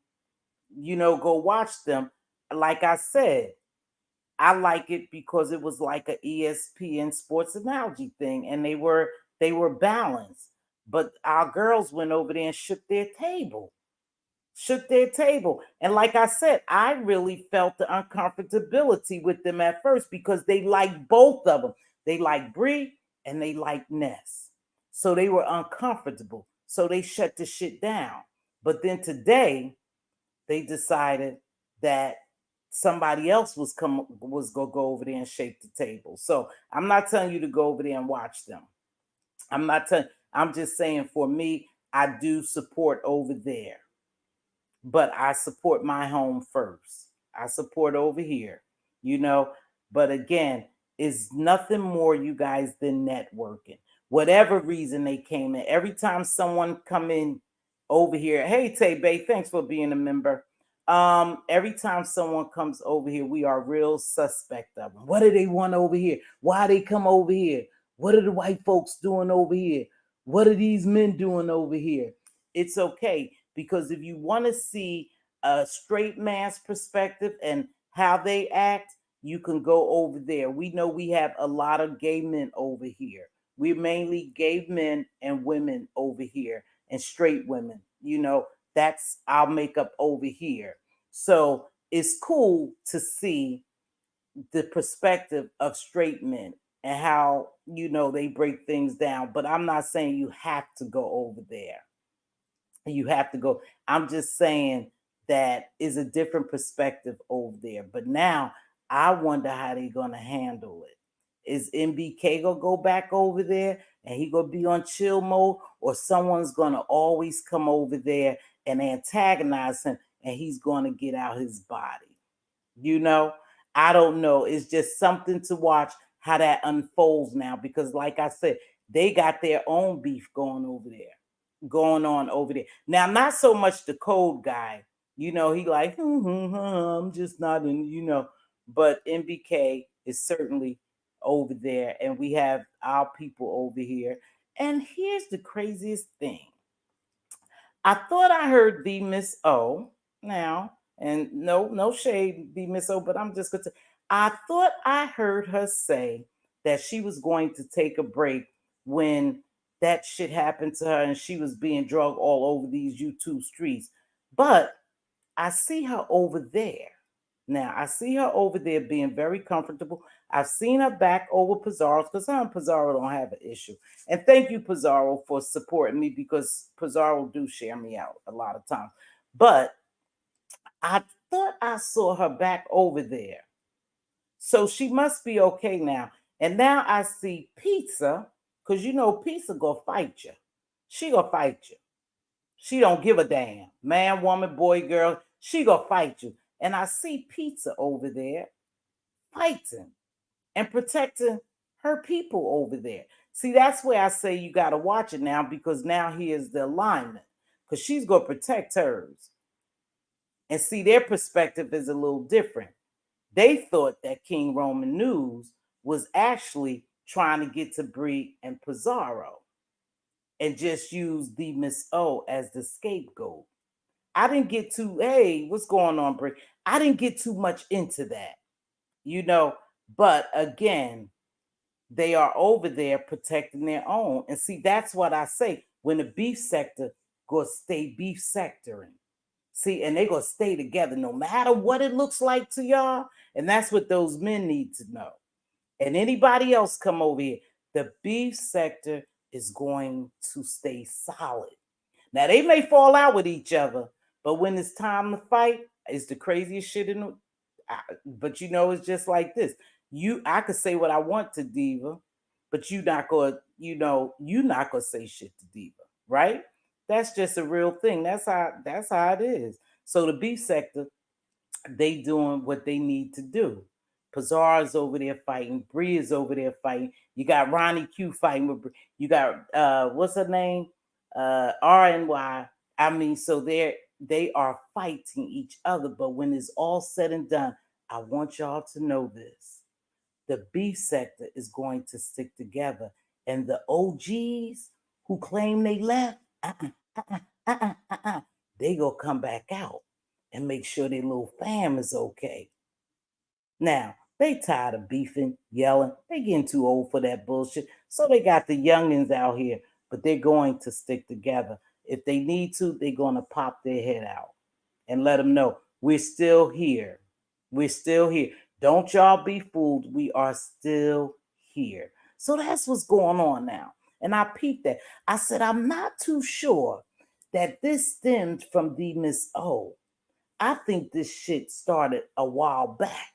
go watch them. Like I said, I like it because it was like a ESPN sports analogy thing and they were balanced. But our girls went over there and shook their table. And like I said, I really felt the uncomfortability with them at first because they liked both of them. They liked Bree and they liked Ness. So they were uncomfortable. So they shut the shit down. But then today they decided that somebody else was gonna go over there and shake the table. So I'm not telling you to go over there and watch them. I'm just saying for me, I do support over there, but I support my home first. I support over here, you know. But again, it's nothing more, you guys, than networking. Whatever reason they came in, every time someone come in over here, hey Tay Bay, thanks for being a member. Every time someone comes over here, we are real suspect of them. What do they want over here? Why they come over here? What are the white folks doing over here? What are these men doing over here? It's okay, because if you want to see a straight man's perspective and how they act, you can go over there. We know we have a lot of gay men over here. We're mainly gay men and women over here, and straight women. That's our makeup over here. So it's cool to see the perspective of straight men and how they break things down. But I'm not saying you have to go over there. You have to go. I'm just saying that is a different perspective over there. But now I wonder how they're gonna handle it. Is MBK gonna go back over there and he gonna be on chill mode, or someone's gonna always come over there and antagonize him and he's gonna get out his body? You know, I don't know. It's just something to watch how that unfolds now, because like I said, they got their own beef going on over there. Now, not so much the code guy, he like, I'm just not in. But MBK is certainly over there, and we have our people over here. And here's the craziest thing. I thought I heard the Miss O now, and no shade, the Miss O, but I'm just gonna say, I thought I heard her say that she was going to take a break when that shit happened to her and she was being drugged all over these YouTube streets. But I see her over there. Now, I see her over there being very comfortable. I've seen her back over Pizarro's because her and Pizarro don't have an issue. And thank you, Pizarro, for supporting me because Pizarro do share me out a lot of times. But I thought I saw her back over there. So she must be okay now. And now I see Pizza, because you know Pizza gonna fight you. She gonna fight you. She don't give a damn. Man, woman, boy, girl, she gonna fight you. And I see Pizza over there fighting and protecting her people over there. See, that's where I say you gotta watch it now because now here's the alignment. Because she's gonna protect hers. And see, their perspective is a little different. They thought that King Roman News was actually trying to get to Bree and Pizarro and just use the Miss O as the scapegoat. I didn't get too, hey, what's going on, Bree? I didn't get too much into that, you know. But again, they are over there protecting their own. And see, that's what I say. When the beef sector go stay beef sectoring. See, and they gonna stay together no matter what it looks like to y'all. And that's what those men need to know. And anybody else come over here, the beef sector is going to stay solid. Now they may fall out with each other, but when it's time to fight, it's the craziest shit in the. But you know, it's just like this. I could say what I want to Diva, but you not gonna, you not gonna say shit to Diva, right? That's just a real thing. That's how it is. So the beef sector, they doing what they need to do. Pizarro's over there fighting. Bree is over there fighting. You got Ronnie Q fighting with Bree. You got what's her name? RNY. I mean, so they are fighting each other. But when it's all said and done, I want y'all to know this. The beef sector is going to stick together. And the OGs who claim they left, they gonna come back out and make sure their little fam is okay. Now, they tired of beefing, yelling. They getting too old for that bullshit. So they got the youngins out here, but they're going to stick together. If they need to, they're going to pop their head out and let them know we're still here. We're still here. Don't y'all be fooled. We are still here. So that's what's going on now. And I peeped that. I said, I'm not too sure that this stemmed from the Miss O. I think this shit started a while back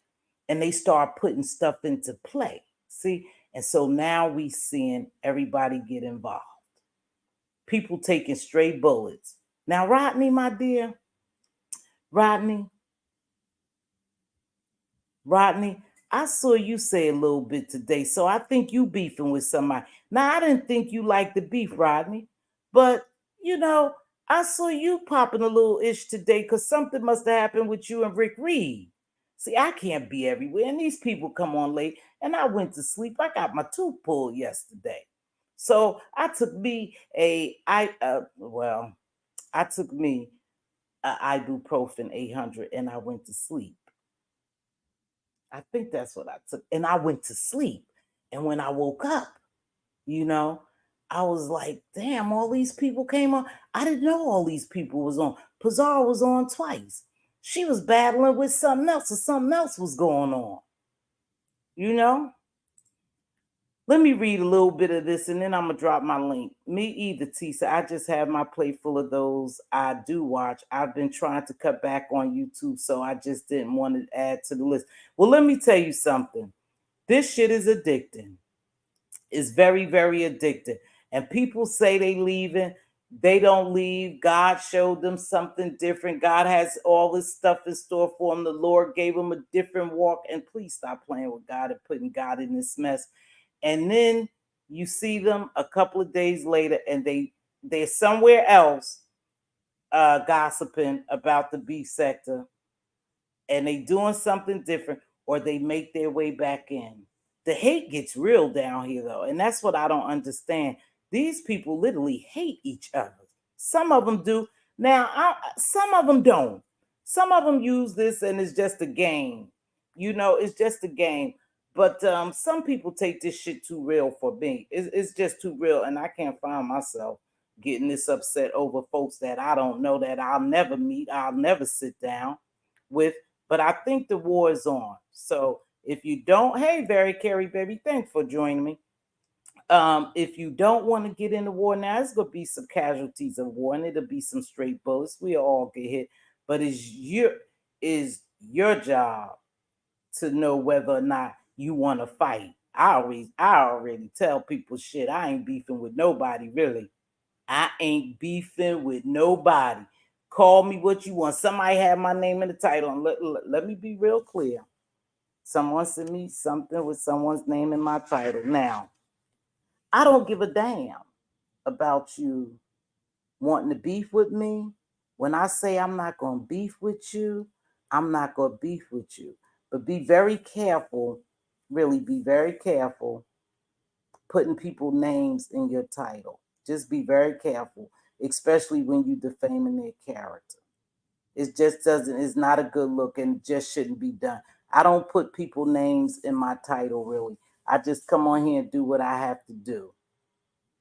and they start putting stuff into play. See? And so now we seeing everybody get involved. People taking stray bullets. Now, Rodnneigh, my dear, Rodnneigh, I saw you say a little bit today, so I think you beefing with somebody. Now, I didn't think you liked the beef, Rodnneigh, but, I saw you popping a little ish today because something must have happened with you and Rick Reed. See, I can't be everywhere, and these people come on late, and I went to sleep. I got my tooth pulled yesterday. So I took me I took me a ibuprofen 800 and I went to sleep. I think that's what I took. And I went to sleep. And when I woke up, I was like, damn, all these people came on. I didn't know all these people was on. Pizarro was on twice. She was battling with something else, or something else was going on. Let me read a little bit of this and then I'm gonna drop my link. Me either, Tisa. I just have my plate full of those I do watch. I've been trying to cut back on YouTube, so I just didn't want to add to the list. Well, let me tell you something. This shit is addicting. It's very, very addictive. And people say they leaving. They don't leave. God showed them something different. God has all this stuff in store for them. The Lord gave them a different walk. And please stop playing with God and putting God in this mess. And then you see them a couple of days later and they're somewhere else gossiping about the beef sector and they doing something different or they make their way back in. The hate gets real down here though, and that's what I don't understand. These people literally hate each other. Some of them do. Now, some of them don't. Some of them use this and it's just a game. It's just a game. But some people take this shit too real for me. It's just too real, and I can't find myself getting this upset over folks that I don't know, that I'll never meet, I'll never sit down with. But I think the war is on. So if you don't, hey, Very Carrie, baby, thanks for joining me. If you don't want to get in the war now, it's gonna be some casualties of war, and it'll be some straight bullets. We all get hit, but it's your job to know whether or not you want to fight. I already tell people shit. I ain't beefing with nobody really. I ain't beefing with nobody. Call me what you want. Somebody had my name in the title, and let me be real clear. Someone sent me something with someone's name in my title. Now, I don't give a damn about you wanting to beef with me. When I say I'm not going to beef with you, I'm not going to beef with you. But be very careful, really be very careful putting people names in your title. Just be very careful, especially when you defaming their character. It just doesn't, it's not a good look and just shouldn't be done. I don't put people names in my title really. I just come on here and do what I have to do.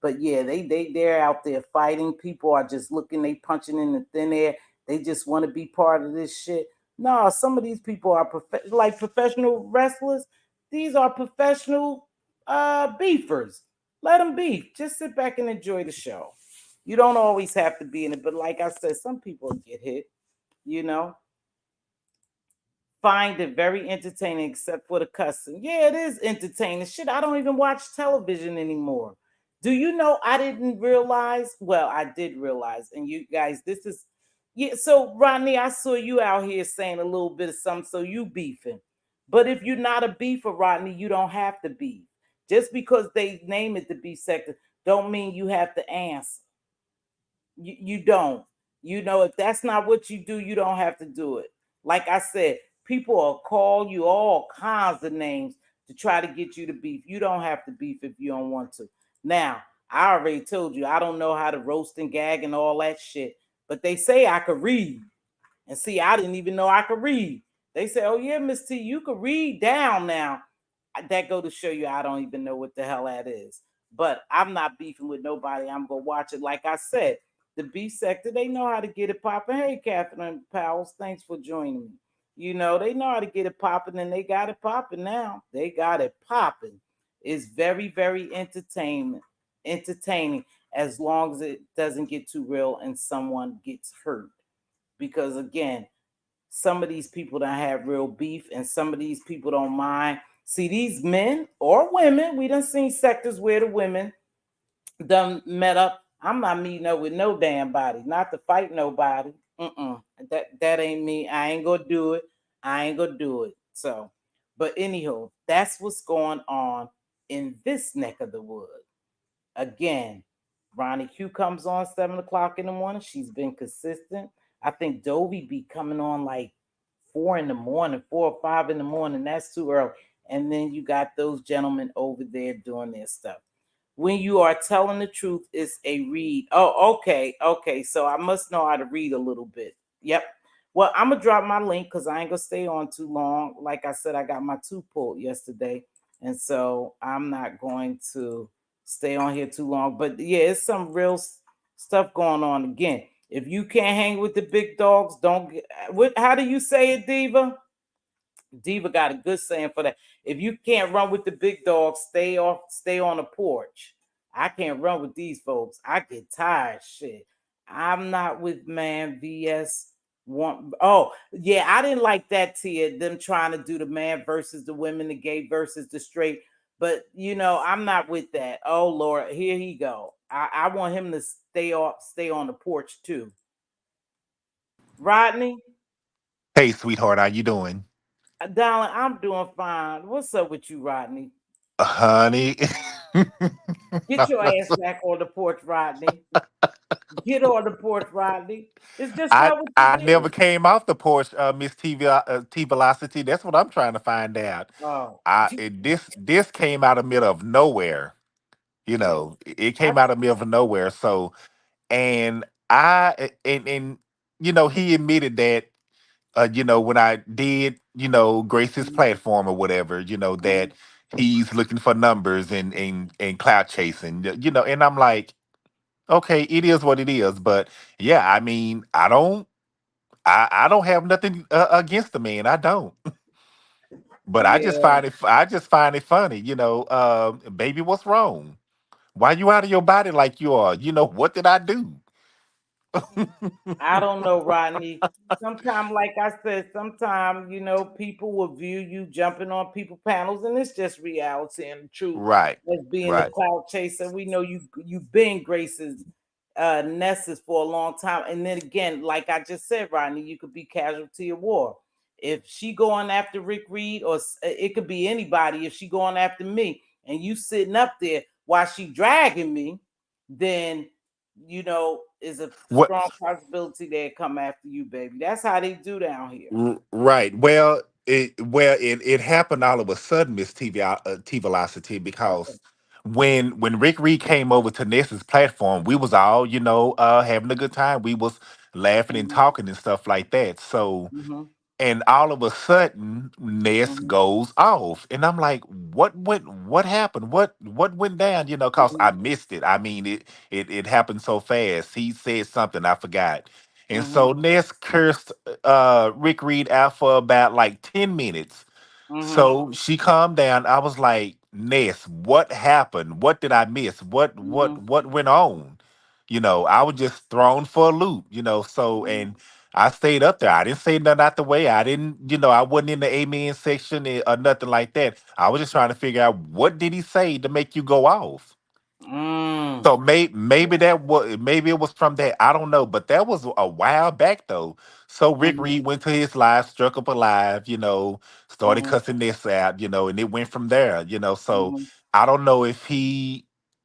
But yeah, they're out there fighting. People are just looking, they punching in the thin air. They just want to be part of this shit. No, some of these people are like professional wrestlers. These are professional beefers. Let them beef. Just sit back and enjoy the show. You don't always have to be in it, but like I said, some people get hit. You know, find it very entertaining, except for the cussing. Yeah, it is entertaining. Shit, I don't even watch television anymore. Do you know I didn't realize? Well, I did realize, and you guys, this is yeah. So, Rodney, I saw you out here saying a little bit of something, so you beefing. But if you're not a beefer, Rodney, you don't have to beef. Just because they name it the beef sector, don't mean you have to answer. You don't. You know, if that's not what you do, you don't have to do it. Like I said, people will call you all kinds of names to try to get you to beef. You don't have to beef if you don't want to. Now, I already told you I don't know how to roast and gag and all that shit, but they say I could read. And see, I didn't even know I could read. They say, "Oh yeah, Miss T, you could read down now." That go to show you I don't even know what the hell that is. But I'm not beefing with nobody. I'm gonna watch it. Like I said, the beef sector, they know how to get it popping. Hey, Catherine Powell, thanks for joining me. You know, they know how to get it popping, and they got it popping now. They got it popping. It's very, very entertaining as long as it doesn't get too real and someone gets hurt. Because again, some of these people don't have real beef, and some of these people don't mind. See, these men or women, we done seen sectors where the women done met up. I'm not meeting up with no damn body, not to fight nobody. That ain't me. I ain't gonna do it. I ain't gonna do it. So, but anyhow, that's what's going on in this neck of the wood. Again, Ronnie Q comes on 7 o'clock in the morning. She's been consistent. I think Dovey be coming on like 4 in the morning, 4 or 5 in the morning. That's too early. And then you got those gentlemen over there doing their stuff. When you are telling the truth, it's a read. Oh, okay. So I must know how to read a little bit. Yep. Well, I'm gonna drop my link because I ain't gonna stay on too long. Like I said, I got my tooth pulled yesterday, and so I'm not going to stay on here too long. But yeah, it's some real stuff going on. Again, if you can't hang with the big dogs, don't get. What? How do you say it, Diva? Diva got a good saying for that. If you can't run with the big dogs, stay off, stay on the porch. I can't run with these folks. I get tired. Shit. I'm not with man VS one. Oh, yeah, I didn't like that Tia, them trying to do the man versus the women, the gay versus the straight. But you know, I'm not with that. Oh Lord, here he go. I want him to stay off, stay on the porch too. Rodney, Hey, sweetheart, how you doing? darling, I'm doing fine. What's up with you, Rodney? Honey. Get your ass back on the porch, Rodney. Get on the porch, Rodney. It's just I not what you I never did. came off the porch, Miss T Velocity. That's what I'm trying to find out. Oh, This came out of middle of nowhere. It I, came out of middle of nowhere. So and I and he admitted that when I did, grace his Mhm. platform or whatever, Mhm. that he's looking for numbers and clout chasing, and I'm like, okay, it is what it is. But yeah, I mean, I don't have nothing against the man. I don't. But Yeah, I just find it funny, baby, what's wrong? Why you out of your body like you are? What did I do? I don't know, Rodney. Sometimes, like I said, sometimes people will view you jumping on people panels, and it's just reality and the truth. Right, As being the right. cloud chaser, we know you've been Grace's Nessus for a long time, and then again, like I just said, Rodney, you could be casualty of war. If she going after Rick Reed, or it could be anybody. If she going after me, and you sitting up there while she dragging me, then is a What? strong possibility they'll come after you, baby. That's how they do down here. Right. Well, it happened all of a sudden, T Velocity, Okay. because when Rick Reed came over to Ness's platform, we was all having a good time. We was laughing and Mm-hmm. talking and stuff like that. So, Mm-hmm. and all of a sudden Ness Mm-hmm. goes off, and I'm like, what happened, what went down, cause Mm-hmm. I missed it. I mean, it happened so fast. He said something, I forgot. And Mm-hmm. so Ness cursed Rick Reed out for about like 10 minutes. Mm-hmm. So she calmed down. I was like, Ness, what happened? What did I miss? What what Mm-hmm. what went on? I was just thrown for a loop, so, and I stayed up there. I didn't say nothing out the way. I didn't, I wasn't in the amen section or nothing like that. I was just trying to figure out, what did he say to make you go off? Mm-hmm. So maybe it was from that. I don't know, but that was a while back though. So Rick Mm-hmm. Reed went to his live, struck up a live, started Mm-hmm. cussing this out, and it went from there. So Mm-hmm. I don't know if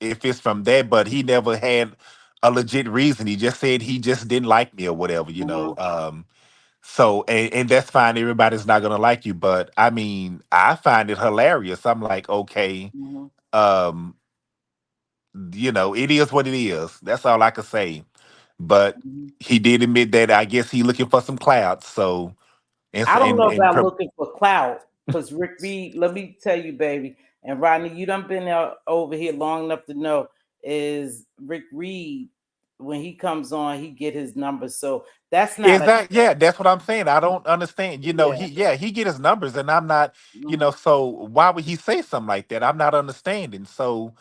it's from that, but he never had a legit reason. He just said he just didn't like me or whatever. Mm-hmm. So, and that's fine. Everybody's not gonna like you, but I mean, I find it hilarious. I'm like, okay, Mm-hmm. um, it is what it is. That's all I could say. But Mm-hmm. he did admit that I guess he looking for some clouds. So, and I don't know and about looking for clout, because Rick Reed, let me tell you, baby, and Rodney, you done been over here long enough to know, is Rick Reed, when he comes on, he get his numbers. So that's not is a that, yeah, that's what I'm saying. I don't understand. yeah. He get his numbers, and I'm not, Mm-hmm. so why would he say something like that? I'm not understanding. So,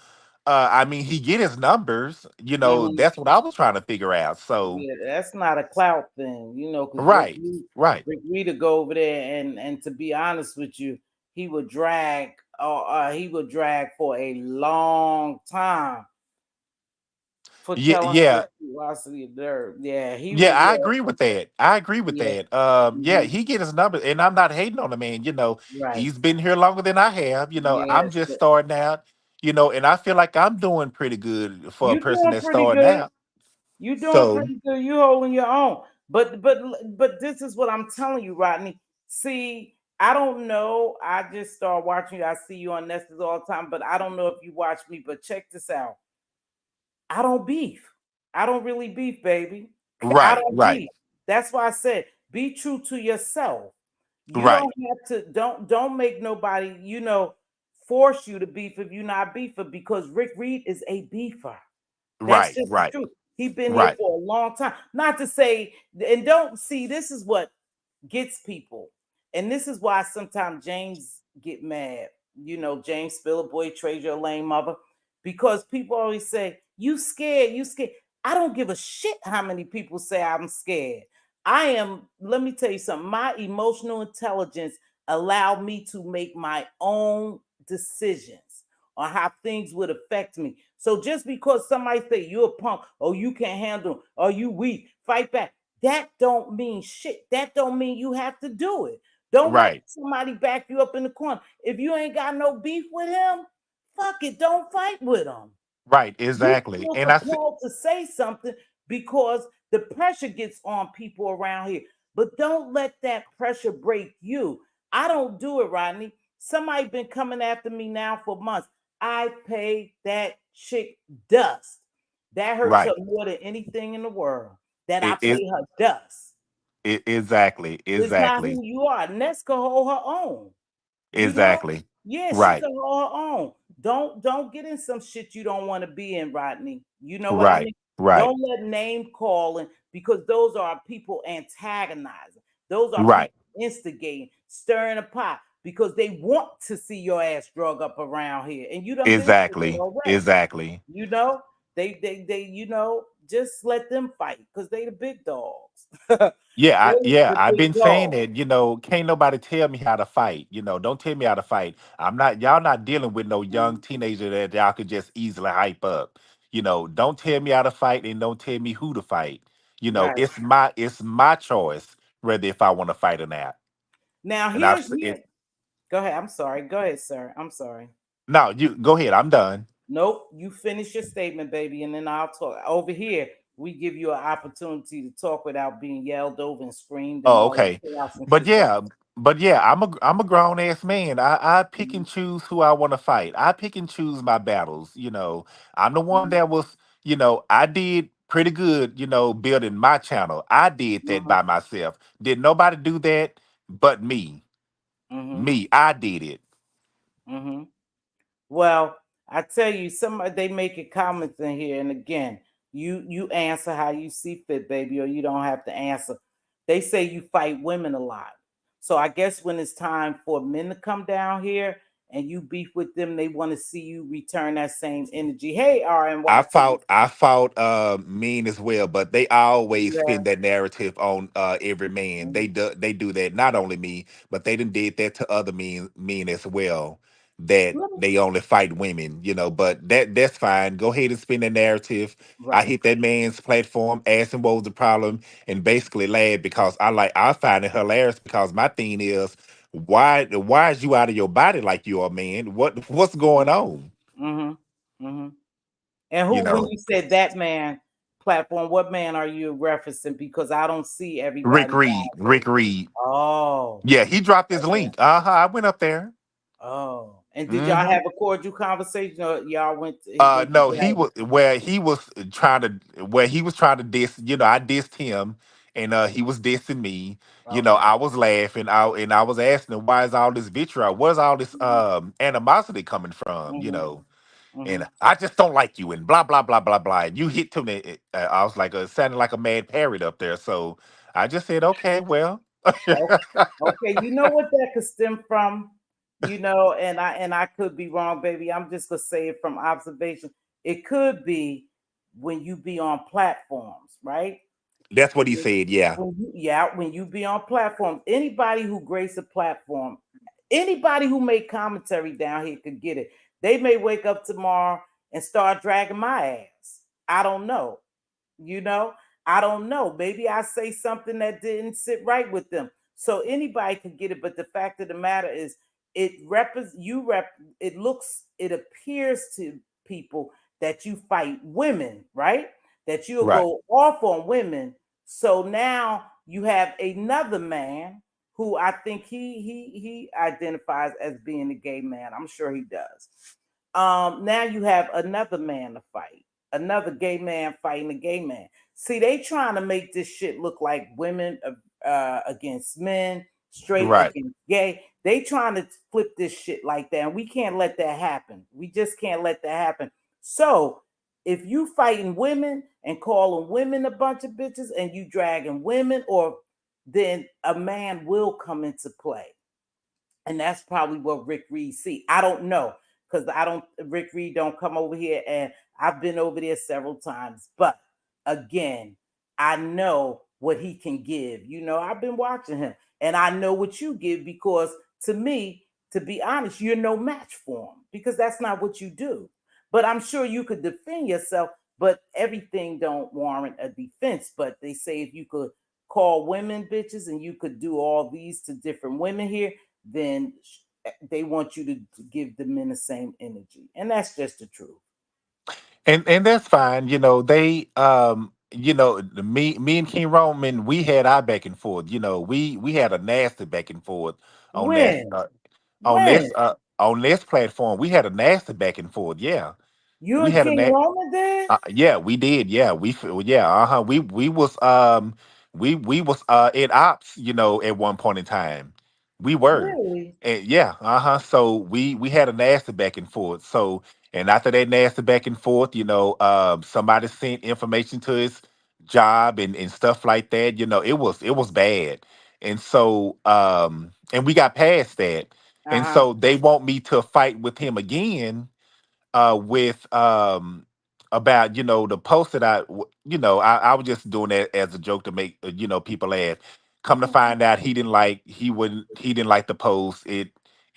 I mean, he get his numbers. Mm-hmm. That's what I was trying to figure out. So, Yeah, that's not a clout thing, because right, right, Rick Reed to go over there, and to be honest with you, he would drag, he would drag for a long time for yeah, telling yeah. Mz.Teavalocity of dirt. Yeah, he Yeah, would. I Yeah, agree with that. I agree with yeah, that. Yeah, hmm he get his numbers, and I'm not hating on the man. right. He's been here longer than I have. I'm Yes, just starting out. And I feel like I'm doing pretty good for a you person doing that's pretty starting good. out. You doing So, pretty good. You holding your own. But this is what I'm telling you, Rodney. See, I don't know. I just start watching you. I see you on Nessus all the time, but I don't know if you watch me. But check this out. I don't beef. I don't really beef, baby. I right, don't right, beef. That's why I said be true to yourself. You right, don't have to don't make nobody, force you to beef if you're not beefer, because Rick Reed is a beefer. That's right, just the right, truth. He's been here right, for a long time. Not to say, and don't see, this is what gets people. And this is why sometimes James get mad. James Spiller, boy, trade your lame mother. Because people always say, you scared, you scared. I don't give a shit how many people say I'm scared. Let me tell you something, my emotional intelligence allowed me to make my own decisions on how things would affect me. So just because somebody say you're a punk, or you can't handle, or you weak, fight back. That don't mean shit. That don't mean you have to do it. Don't let right, somebody back you up in the corner. If you ain't got no beef with him, fuck it. Don't fight with him. right. You Exactly. feel And I see. compelled to say something because the pressure gets on people around here. But don't let that pressure break you. I don't do it, Rodney. Somebody been coming after me now for months. I paid that chick dust. That hurts her Right. more than anything in the world. That I It, pay her dust. Exactly. It's not Exactly. who you are. Ness can hold her own. You know? Exactly. Yeah, she Right. can hold her own. Don't get in some shit you don't want to be in, Rodney. You know what I Right. mean? Right. Don't let name calling because those are people antagonizing. Those are Right. people instigating, stirring a pot because they want to see your ass drug up around here. And you done been through it Exactly. already. Exactly. You know, they just let them fight because they the big dogs. they Yeah, the I've big been saying dogs. that, can't nobody tell me how to fight. Don't tell me how to fight. I'm not y'all not dealing with no young Mhm. teenager that y'all could just easily hype up. Don't tell me how to fight and don't tell me who to fight. Right. It's my choice whether if I want to fight or not. Now And I've here's s- here. it Go ahead. I'm sorry. Go ahead, sir. I'm sorry. No, you go ahead. I'm done. Nope. You finish your statement, baby, and then I'll talk. Over here, we give you an opportunity to talk without being yelled over and screamed and Oh, all that okay. chaos and But shit. Go ahead. yeah, but yeah, I'm a grown ass man. I pick Mhm, and choose who I want to fight. I pick and choose my battles. I'm the one mhm, that was, I did pretty good, building my channel. I did that mhm, by myself. Did nobody do that but me? mhm, Me, I did it. mhm. Well, I tell you, some they making comments in here, and again, you answer how you see fit, baby, or you don't have to answer. They say you fight women a lot, so I guess when it's time for men to come down here and you beef with them, they want to see you return that same energy. Hey, I RNYT, fought I fought mean as well, but they always yeah, spin that narrative on every man. mhm, They do that, not only me, but they done did that to other men as well. That really? they only fight women, but that's fine. Go ahead and spin that narrative. I Right. hit that man's platform, asked him what was the problem, and basically laughed because I find it hilarious because my thing is why is you out of your body like you're a man? What's going on? Mm-hmm. Mm-hmm. And You who, when know. you said that man platform, what man are you referencing? Because I don't see Rick everybody down Reed. there. Rick Reed. Oh, Yeah, he dropped his okay. link. I went up there. Oh, and did y'all Hmm have a cordial conversation, or y'all went? Did No, you he have? was where he was trying to diss. I dissed him, and he was dissing me. Okay. I was laughing out, and I was asking him, "Why is all this vitriol? Where's all this Mm-hmm. animosity coming from?" Mm-hmm. Mm-hmm. And I just don't like you, and blah blah blah blah blah. And you hit to me. I was like, sounding like a mad parrot up there. So I just said, "Okay, well." Okay. Okay. You know what that could stem from? And I could be wrong, baby. I'm just gonna say it from observation. It could be when you be on platforms, right? That's what he said. Yeah. When you be on platforms, anybody who grace a platform, anybody who make commentary down here could get it. They may wake up tomorrow and start dragging my ass. I don't know. You know, I don't know. Maybe I say something that didn't sit right with them. So anybody can get it. But the fact of the matter is, it it looks, it appears to people that you fight women, right? That you'll Right. go off on women. So now you have another man who I think he identifies as being a gay man. I'm sure he does. Now you have another man to fight, another gay man fighting a gay man. See, they trying to make this shit look like women against men, straight Right. against gay. They trying to flip this shit like that, and we can't let that happen. We just can't let that happen. So if you fighting women and calling women a bunch of bitches, and you dragging women, or then a man will come into play, and that's probably what Rick Reed see. I don't know because I don't. Rick Reed don't come over here, and I've been over there several times. But again, I know what he can give. I've been watching him, and I know what you give because to me, to be honest, you're no match for him because that's not what you do. But I'm sure you could defend yourself. But everything don't warrant a defense. But they say if you could call women bitches and you could do all these to different women here, then they want you to give the men the same energy, and that's just the truth. And that's fine. Me and King Roman, we had our back and forth. We had a nasty back and forth on that When, on when this platform. We had a nasty back and forth. Yeah, you we and had a King Roman did? yeah, we did. Yeah, yeah, we was we was in ops, at one point in time. We were. Really? And yeah, uh-huh. So we had a nasty back and forth. So and after that nasty back and forth, somebody sent information to his job and stuff like that. It was bad. And so and we got past that. And Uh-huh. so they want me to fight with him again with about the post that I was just doing that as a joke to make people laugh. Come to find out he didn't like the post. It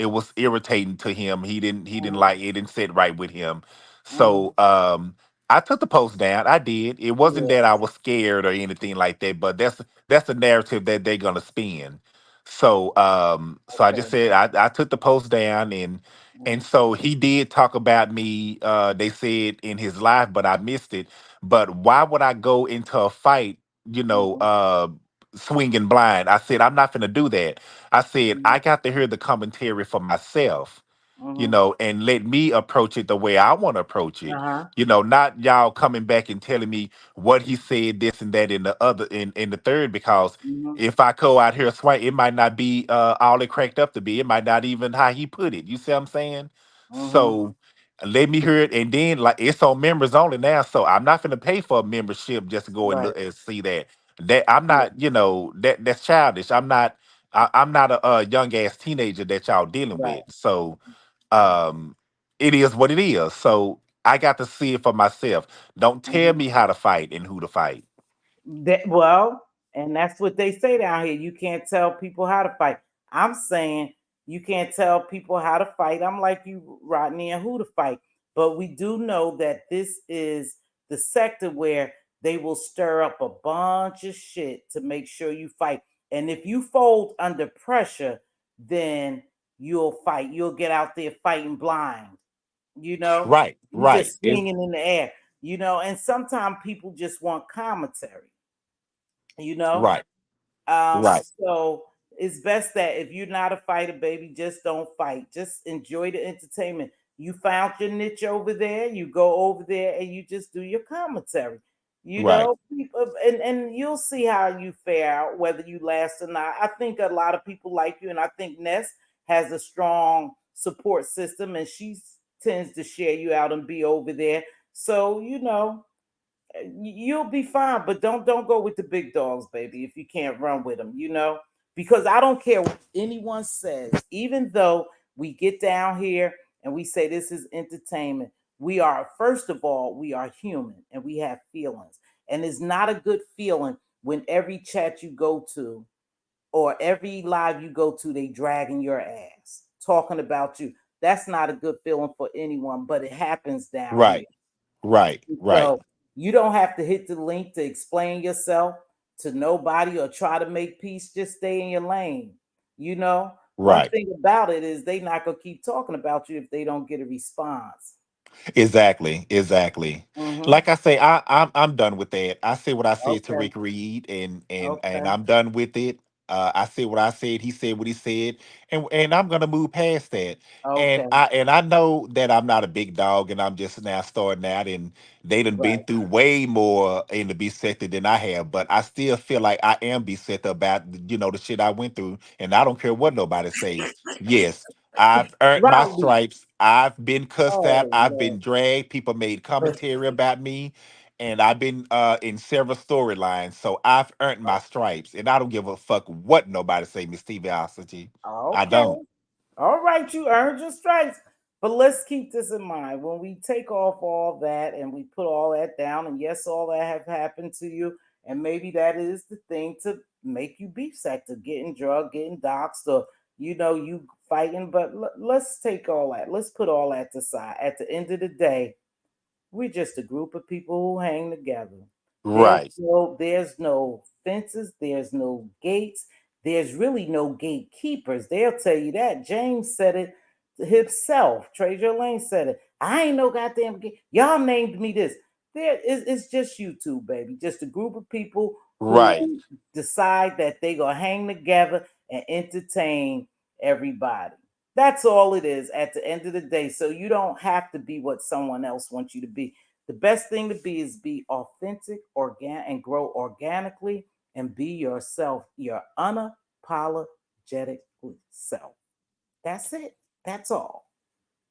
was irritating to him. He didn't Mhm. like it, didn't sit right with him. Mhm. So I took the post down. I did. It wasn't Yeah. that I was scared or anything like that, but that's the narrative that they're gonna spin. So I just Okay. said I took the post down, and Mhm. so he did talk about me, they said in his life, but I missed it. But why would I go into a fight, you know, Mhm. uh, swinging blind? I said, I'm not going to do that. I said, Mhm. I got to hear the commentary for myself, Mhm. and let me approach it the way I want to approach it. Uh-huh. Not y'all coming back and telling me what he said, this and that, in the other, in the third, because Mhm. if I go out here swing, it might not be all it cracked up to be. It might not even how he put it. You see what I'm saying? Mhm. So let me hear it, and then like it's on members only now. So I'm not gonna pay for a membership just to go and Right. look and see that. That I'm Yeah. not, that's childish. I'm not a young ass teenager that y'all dealing Right. with. So um, it is what it is. So I got to see it for myself. Don't tell Mhm. me how to fight and who to fight. Well, and that's what they say down here. You can't tell people how to fight. I'm saying you can't tell people how to fight. I'm like you, Rodney, and who to fight. But we do know that this is the sector where they will stir up a bunch of shit to make sure you fight. And if you fold under pressure, then you'll fight. You'll get out there fighting blind. You know, Right, you right, just swinging in the air. And sometimes people just want commentary. You know, right, right, so it's best that if you're not a fighter, baby, just don't fight. Just enjoy the entertainment. You found your niche over there. You go over there and you just do your commentary. right, People, and you'll see how you fare out, whether you last or not. I think a lot of people like you, and I think Ness has a strong support system, and she tends to share you out and be over there. So you'll be fine, but don't go with the big dogs, baby, if you can't run with them, because I don't care what anyone says. Even though we get down here and we say this is entertainment, we are, first of all, we are human and we have feelings, and it's not a good feeling when every chat you go to or every live you go to, they dragging your ass talking about you. That's not a good feeling for anyone, but it happens down here. right, right, right. So you don't have to hit the link to explain yourself to nobody or try to make peace. Just stay in your lane. One Right. thing about it is they not gonna keep talking about you if they don't get a response. Exactly, exactly. Mm-hmm. Like I say, I'm done with that. I say what I said to Okay. Rick Reed, and Okay. I'm done with it. I said what I said. He said what he said, and I'm gonna move past that. And Okay. I know that I'm not a big dog, and I'm just now starting out, and they done been Right. through way more in the besetted than I have. But I still feel like I am beset about the shit I went through, and I don't care what nobody say. Yes, I've earned my Rodney. stripes. I've been cussed out. Oh I've Lord. been dragged. People made commentary about me, and I've been in several storylines. So I've earned my stripes, and I don't give a fuck what nobody say, Mz.Teavalocity. I Okay. don't. All right, you earned your stripes. But let's keep this in mind. When we take off all that and we put all that down, and yes, all that have happened to you, and maybe that is the thing to make you beef sector, getting drugged, getting doxxed, or you fighting. But let's take all that. Let's put all that aside. At the end of the day, we're just a group of people who hang together. There's Right. no there's no fences, there's no gates, there's really no gatekeepers. They'll tell you that. James said it himself. Treasure Lane said it. I ain't no goddamn gate. Y'all named me this. It's just you two, baby. Just a group of people Right. who decide that they gonna hang together and entertain everybody. That's all it is at the end of the day. So you don't have to be what someone else wants you to be. The best thing to be is be authentic, organic, and grow organically and be yourself, your unapologetic self. That's it. That's all.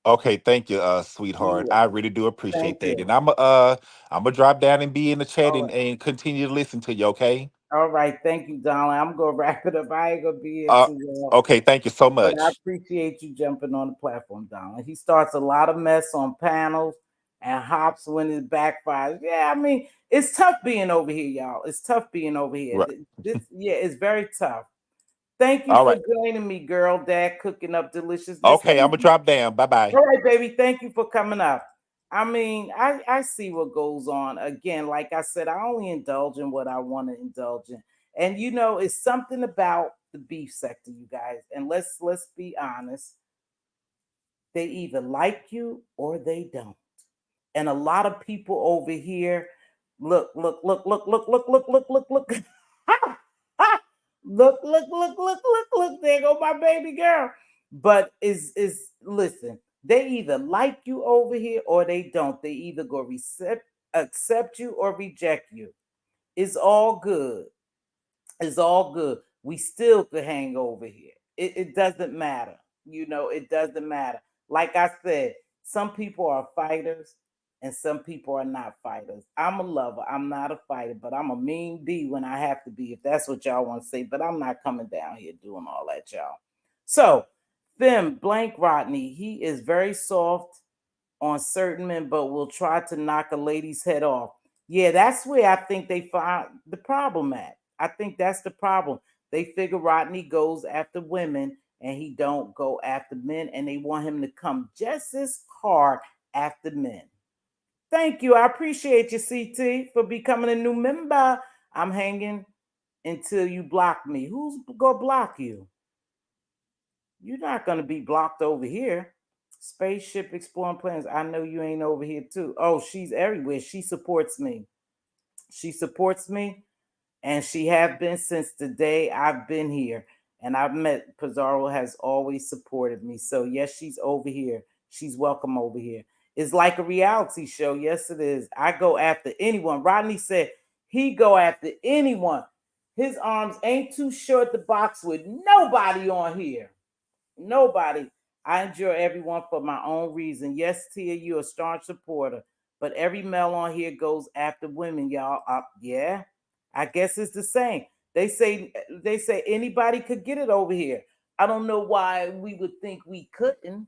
Okay, thank you, sweetheart. You I really do thank appreciate that. you. And I'm gonna drop down and be in the chat All right. and continue to listen to you, okay? All right. Thank you, Donald. I'm gonna wrap it up. I ain't gonna be here Uh too long. okay, thank you so But I much. appreciate you jumping on the platform, Donald. He starts a lot of mess on panels and hops when it backfires. Yeah, I mean, it's tough being over here, y'all. It's tough being over here. Right. Yeah, it's very tough. Thank you All for right. joining me, girl, dad, cooking up deliciousness. Okay, I'm gonna drop down. Bye bye. All right, baby. Thank you for coming up. I mean, I see what goes on. Again, like I said, I only indulge in what I want to indulge in. And you know, it's something about the beef sector, you guys. And let's be honest. They either like you or they don't. And a lot of people over here, look. Look. There go my baby girl. But is listen, they either like you over here or they don't. They either go accept you or reject you. It's all good. It's all good. We still could hang over here. It doesn't matter. You know, it doesn't matter. Like I said, some people are fighters and some people are not fighters. I'm a lover. I'm not a fighter, but I'm a mean bee when I have to be, if that's what y'all want to say. But I'm not coming down here doing all that, y'all. So, Fem Blank Rodney, he is very soft on certain men, but will try to knock a lady's head off. Yeah, that's where I think they find the problem at. I think that's the problem. They figure Rodney goes after women and he don't go after men, and they want him to come just as hard after men. Thank you. I appreciate you, CT, for becoming a new member. I'm hanging until you block me. Who's gonna block you? You're not gonna be blocked over here. Spaceship exploring plans. I know you ain't over here too. Oh, she's everywhere. She supports me. She supports me, and she have been since the day I've been here. And I've met Pizarro has always supported me. So yes, she's over here. She's welcome over here. It's like a reality show. Yes, it is. I go after anyone. Rodney said he go after anyone. His arms ain't too short to box with nobody on here. Nobody. I enjoy everyone for my own reason. Yes, Tia, you're a staunch supporter, but every male on here goes after women, y'all. Yeah, I guess it's the same. They say anybody could get it over here. I don't know why we would think we couldn't.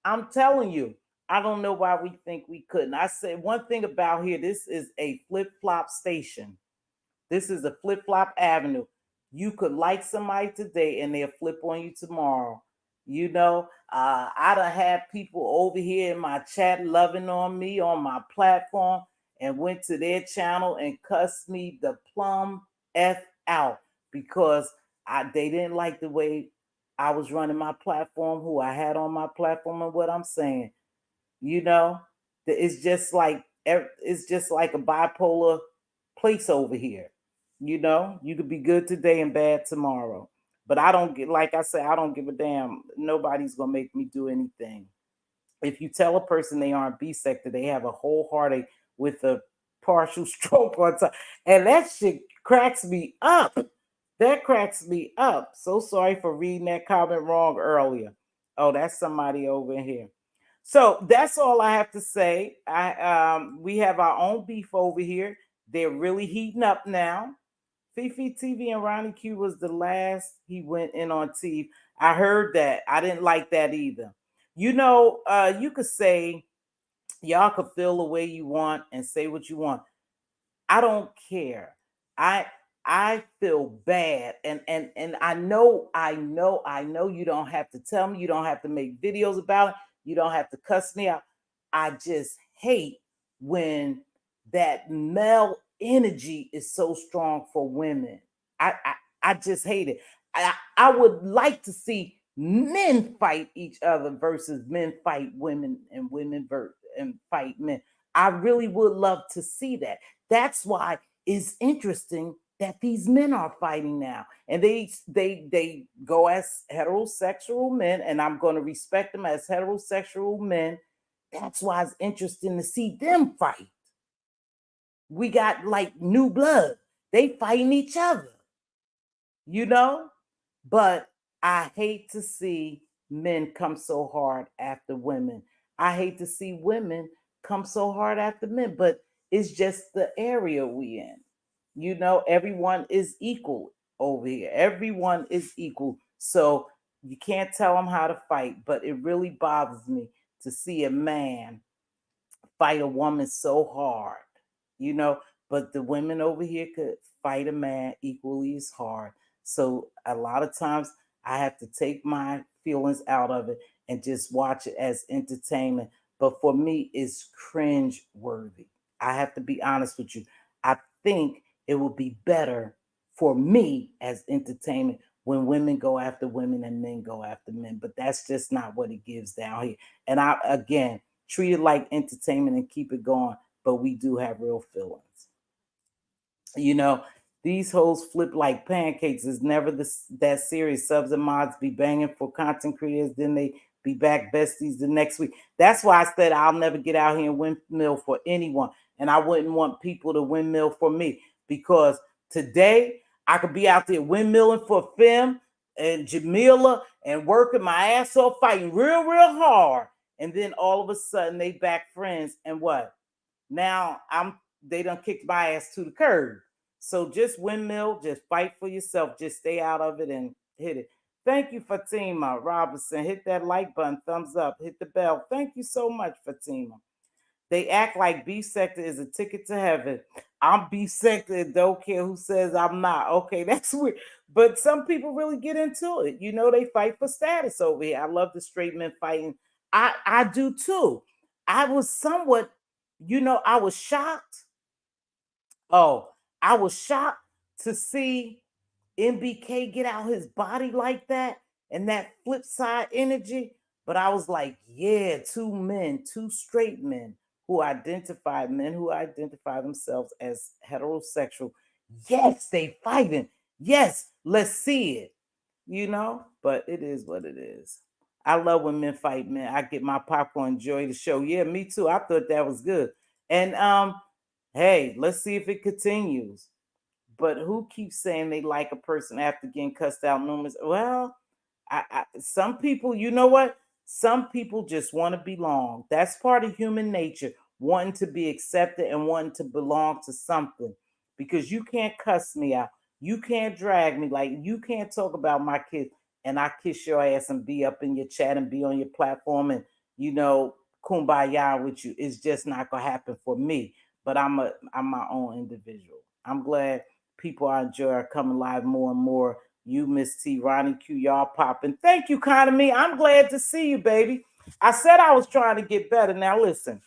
I'm telling you, I don't know why we think we couldn't. I say one thing about here. This is a flip flop station. This is a flip flop avenue. You could like somebody today and they'll flip on you tomorrow. You know, I done had people over here in my chat loving on me on my platform and went to their channel and cussed me the plum F out because they didn't like the way I was running my platform, who I had on my platform, and what I'm saying. You know, it's just like a bipolar place over here. You know, you could be good today and bad tomorrow. But I don't get, like I said, I don't give a damn. Nobody's gonna make me do anything. If you tell a person they aren't B sector, they have a whole heartache with a partial stroke on top, and that shit cracks me up. That cracks me up. So sorry for reading that comment wrong earlier. Oh, that's somebody over here. So that's all I have to say. We have our own beef over here. They're really heating up now. Fifi TV and Ronnie Q was the last he went in on TV. I heard that. I didn't like that either. You know, you could say y'all could feel the way you want and say what you want. I don't care. I I feel bad, and I know you don't have to tell me, you don't have to make videos about it, you don't have to cuss me out. I just hate when that male energy is so strong for women. I just hate it. I would like to see men fight each other versus men fight women and and fight men. I really would love to see that. That's why it's interesting that these men are fighting now, and they go as heterosexual men, and I'm going to respect them as heterosexual men. That's why it's interesting to see them fight. We got like new blood. They fighting each other, you know? But I hate to see men come so hard after women. I hate to see women come so hard after men, but it's just the area we in. Everyone is equal over here. Everyone is equal. So you can't tell them how to fight, but it really bothers me to see a man fight a woman so hard, you know. But the women over here could fight a man equally as hard. So a lot of times I have to take my feelings out of it and just watch it as entertainment. But for me, it's cringe worthy. I have to be honest with you. I think it would be better for me as entertainment when women go after women and men go after men. But that's just not what it gives down here. And I, again, treat it like entertainment and keep it going. But we do have real feelings. You know, these hoes flip like pancakes. It's never that serious. Subs and mods be banging for content creators, then they be back besties the next week. That's why I said I'll never get out here and windmill for anyone, and I wouldn't want people to windmill for me because today I could be out there windmilling for Fem and Jamila and working my ass off, fighting real hard, and then all of a sudden they back friends, and what? Now they done kicked my ass to the curb. So just windmill, just fight for yourself, just stay out of it and hit it. Thank you, Fatima Robinson. Hit that like button, thumbs up, hit the bell. Thank you so much, Fatima. They act like B sector is a ticket to heaven. I'm B sector and don't care who says I'm not. Okay, that's weird. But some people really get into it. They fight for status over here. I love the straight men fighting. I do too. I was somewhat, I was shocked. Oh, I was shocked to see MBK get out his body like that and that flip side energy. But I was like, yeah, two men, two straight men men who identify themselves as heterosexual. Yes, they fighting. Yes, let's see it. But it is what it is. I love when men fight men. I get my popcorn, enjoy the show. Yeah, me too. I thought that was good. And hey, let's see if it continues. But who keeps saying they like a person after getting cussed out numerous? Well, some people, you know what? Some people just want to belong. That's part of human nature, wanting to be accepted and wanting to belong to something. Because you can't cuss me out. You can't drag me. Like, you can't talk about my kids and I kiss your ass and be up in your chat and be on your platform and, you know, kumbaya with you. It's just not going to happen for me. But I'm my own individual. I'm glad people I enjoy are coming live more and more. You, Miss T, Ronnie Q, y'all popping. Thank you, kind of me. I'm glad to see you, baby. I said I was trying to get better. Now listen,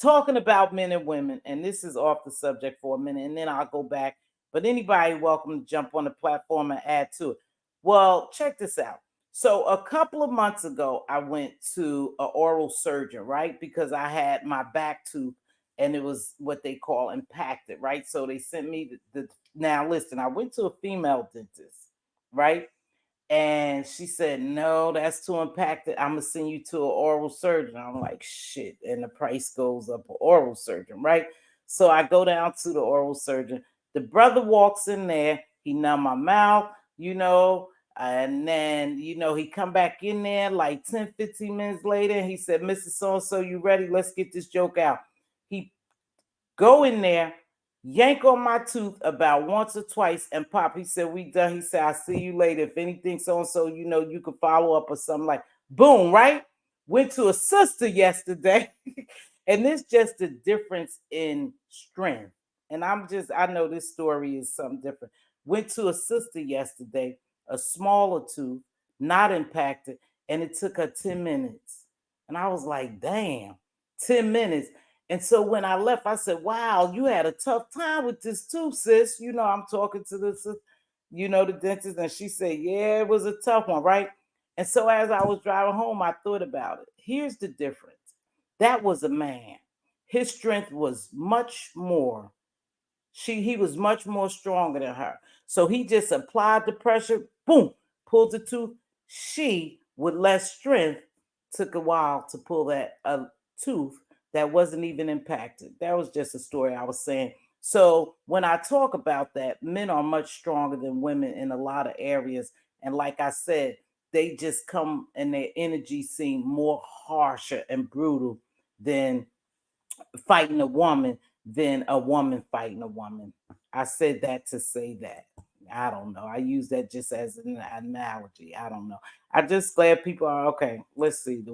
talking about men and women, and this is off the subject for a minute, and then I'll go back. But anybody welcome to jump on the platform and add to it. Well, check this out. So a couple of months ago, I went to an oral surgeon, right? Because I had my back tooth and it was what they call impacted, right? So they sent me the now listen, I went to a female dentist, right? And she said, no, that's too impacted. I'm gonna send you to an oral surgeon. I'm like, shit. And the price goes up for oral surgeon, right? So I go down to the oral surgeon. The brother walks in there, he numb my mouth, and then, he come back in there like 10, 15 minutes later. And he said, Mrs. So-and-so, you ready? Let's get this joke out. He go in there, yank on my tooth about once or twice, and pop. He said, we done. He said, I'll see you later. If anything, so and so, you can follow up or something like boom, right? Went to a sister yesterday. And this just the difference in strength. And I know this story is something different. Went to a sister yesterday, a smaller tooth, not impacted, and it took her 10 minutes. And I was like, damn, 10 minutes. And so when I left, I said, wow, you had a tough time with this too, sis. I'm talking to the dentist, and she said, yeah, it was a tough one, right? And so as I was driving home, I thought about it. Here's the difference. That was a man. His strength was much more. He was much more stronger than her. So he just applied the pressure, boom, pulled the tooth. She, with less strength, took a while to pull that tooth that wasn't even impacted. That was just a story I was saying. So when I talk about that, men are much stronger than women in a lot of areas. And like I said, they just come and their energy seem more harsher and brutal than fighting a woman than a woman fighting a woman. I said that to say that. I don't know. I use that just as an analogy. I don't know. I just glad people are okay. Let's see. The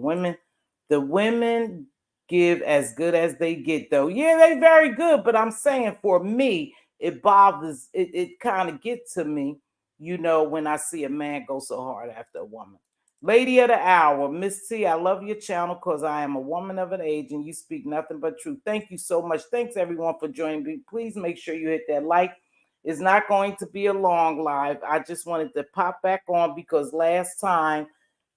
women give as good as they get though. Yeah, they very good, but I'm saying for me, it bothers it kind of gets to me, when I see a man go so hard after a woman. Lady of the hour, Miss T, I love your channel because I am a woman of an age and you speak nothing but truth. Thank you so much. Thanks everyone for joining me. Please make sure you hit that like. It's not going to be a long live. I just wanted to pop back on because last time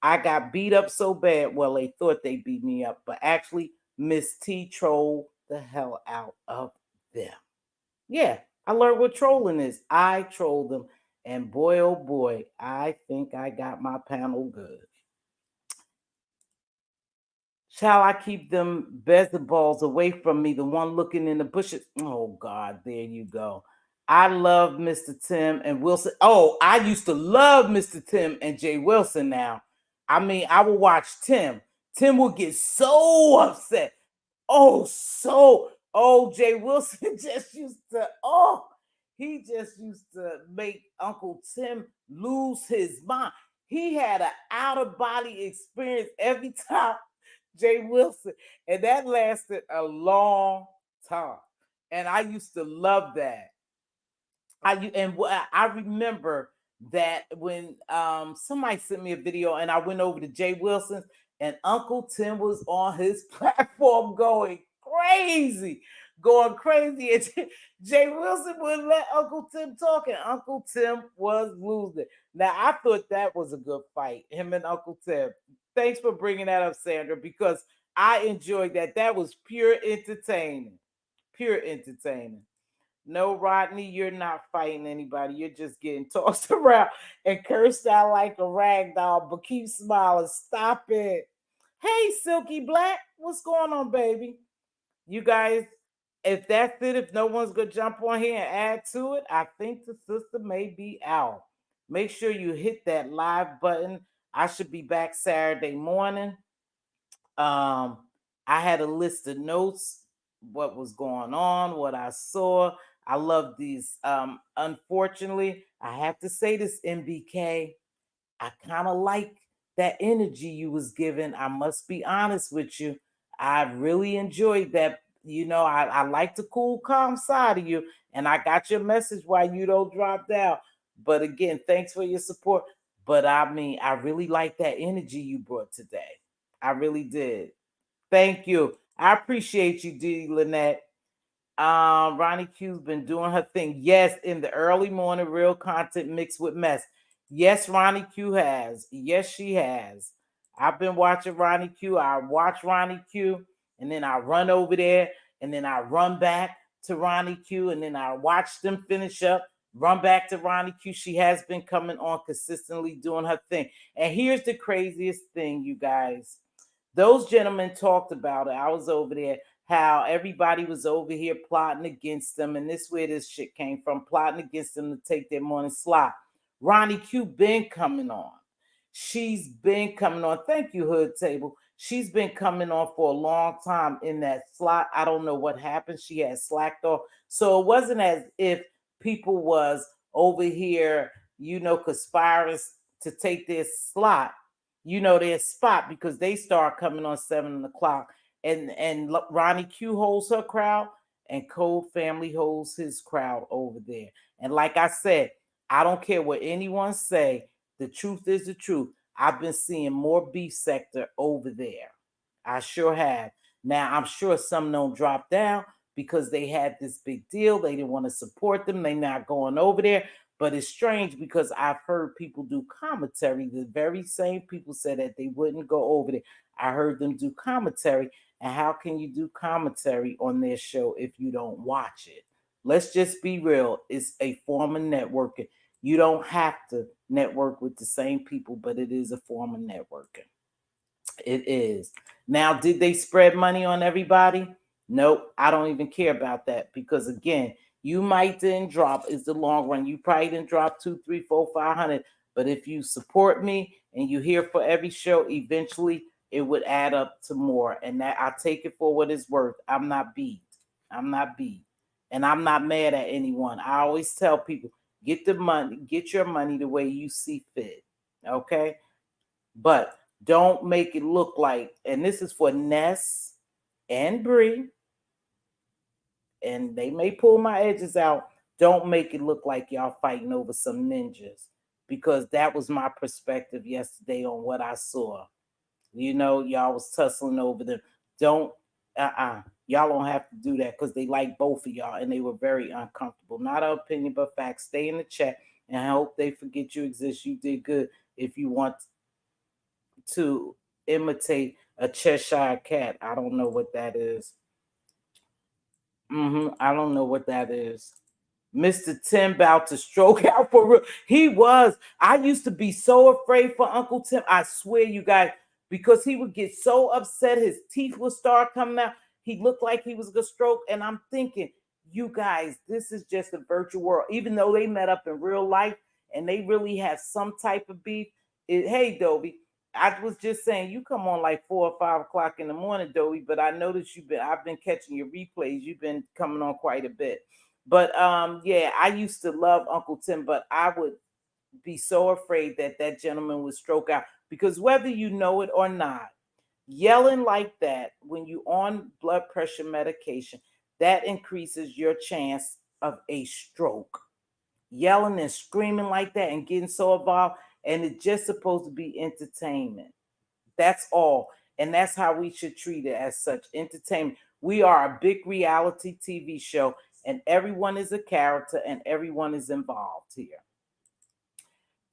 I got beat up so bad. Well, they thought they beat me up, but actually, Miss T trolled the hell out of them. Yeah, I learned what trolling is. I trolled them, and boy, oh boy, I think I got my panel good. Shall I keep them bezard balls away from me? The one looking in the bushes. Oh God, there you go. I love Mr. Tim and Wilson. Oh, I used to love Mr. Tim and Jay Wilson now. I mean, I would watch Tim. Tim would get so upset. Jay Wilson just used to, he just used to make Uncle Tim lose his mind. He had an out of body experience every time Jay Wilson, and that lasted a long time. And I used to love that. I remember that when somebody sent me a video and I went over to Jay Wilson's and Uncle Tim was on his platform going crazy. And Jay Wilson wouldn't let Uncle Tim talk, and Uncle Tim was losing. Now I thought that was a good fight, him and Uncle Tim. Thanks for bringing that up, Sandra, because I enjoyed that. That was pure entertaining, pure entertaining. No, Rodney, you're not fighting anybody. You're just getting tossed around and cursed out like a rag doll, but keep smiling. Stop it. Hey, Silky Black, what's going on, baby? You guys, if that's it, if no one's going to jump on here and add to it, I think the sister may be out. Make sure you hit that live button. I should be back Saturday morning. Um, I had a list of notes, what was going on, what I saw. I love these. Unfortunately, I have to say this, MBK. I kind of like that energy you was giving. I must be honest with you. I really enjoyed that. I like the cool, calm side of you, and I got your message why you don't drop down. But again, thanks for your support. But I mean, I really like that energy you brought today. I really did. Thank you. I appreciate you, D. Lynette. Ronnie Q's been doing her thing. Yes, in the early morning, real content mixed with mess. Yes, Ronnie Q has. Yes, she has. I've been watching Ronnie Q. I watch Ronnie Q, and then I run over there, and then I run back to Ronnie Q, and then I watch them finish up, run back to Ronnie Q. She has been coming on consistently doing her thing. And here's the craziest thing, you guys. Those gentlemen talked about it. I was over there, how everybody was over here plotting against them, and this where this shit came from, plotting against them to take their morning slot. Ronnie Q been coming on. She's been coming on. Thank you, Hood Table. She's been coming on for a long time in that slot. I don't know what happened. She had slacked off. So it wasn't as if people was over here, conspiring to take their slot, their spot, because they start coming on 7 o'clock. And Ronnie Q holds her crowd, and Code Family holds his crowd over there. And like I said, I don't care what anyone say. The truth is the truth. I've been seeing more beef sector over there. I sure have. Now I'm sure some don't drop down because they had this big deal. They didn't want to support them. They not going over there. But it's strange because I've heard people do commentary. The very same people said that they wouldn't go over there. I heard them do commentary. And how can you do commentary on their show if you don't watch it? Let's just be real. It's a form of networking. You don't have to network with the same people, but it is a form of networking. It is. Now, did they spread money on everybody? Nope. I don't even care about that because, again, You might didn't drop. It's the long run. You probably didn't drop 2, 3, 4, 500. But if you support me and you here for every show, eventually it would add up to more. And that I take it for what it's worth. I'm not beat. I'm not beat. And I'm not mad at anyone. I always tell people, get the money, get your money the way you see fit. Okay? But don't make it look like, and this is for Ness and Bree, and they may pull my edges out. Don't make it look like y'all fighting over some ninjas, because that was my perspective yesterday on what I saw. Y'all was tussling over them. Don't, y'all don't have to do that, because they like both of y'all and they were very uncomfortable. Not an opinion, but facts. Stay in the chat, and I hope they forget you exist. You did good. If you want to imitate a Cheshire cat, I don't know what that is. I don't know what that is. Mr. Tim about to stroke out for real. He was. I used to be so afraid for Uncle Tim. I swear, you guys, because he would get so upset, his teeth would start coming out. He looked like he was gonna stroke, and I'm thinking, you guys, this is just a virtual world. Even though they met up in real life and they really have some type of beef. Hey, Dobie, I was just saying, you come on like 4 or 5 o'clock in the morning, Dobie, but I noticed I've been catching your replays. You've been coming on quite a bit. But yeah, I used to love Uncle Tim, but I would be so afraid that that gentleman would stroke out, because whether you know it or not, yelling like that when you on blood pressure medication, that increases your chance of a stroke. Yelling and screaming like that and getting so involved, and it's just supposed to be entertainment. That's all. And that's how we should treat it, as such, entertainment. We are a big reality TV show, and everyone is a character and everyone is involved here.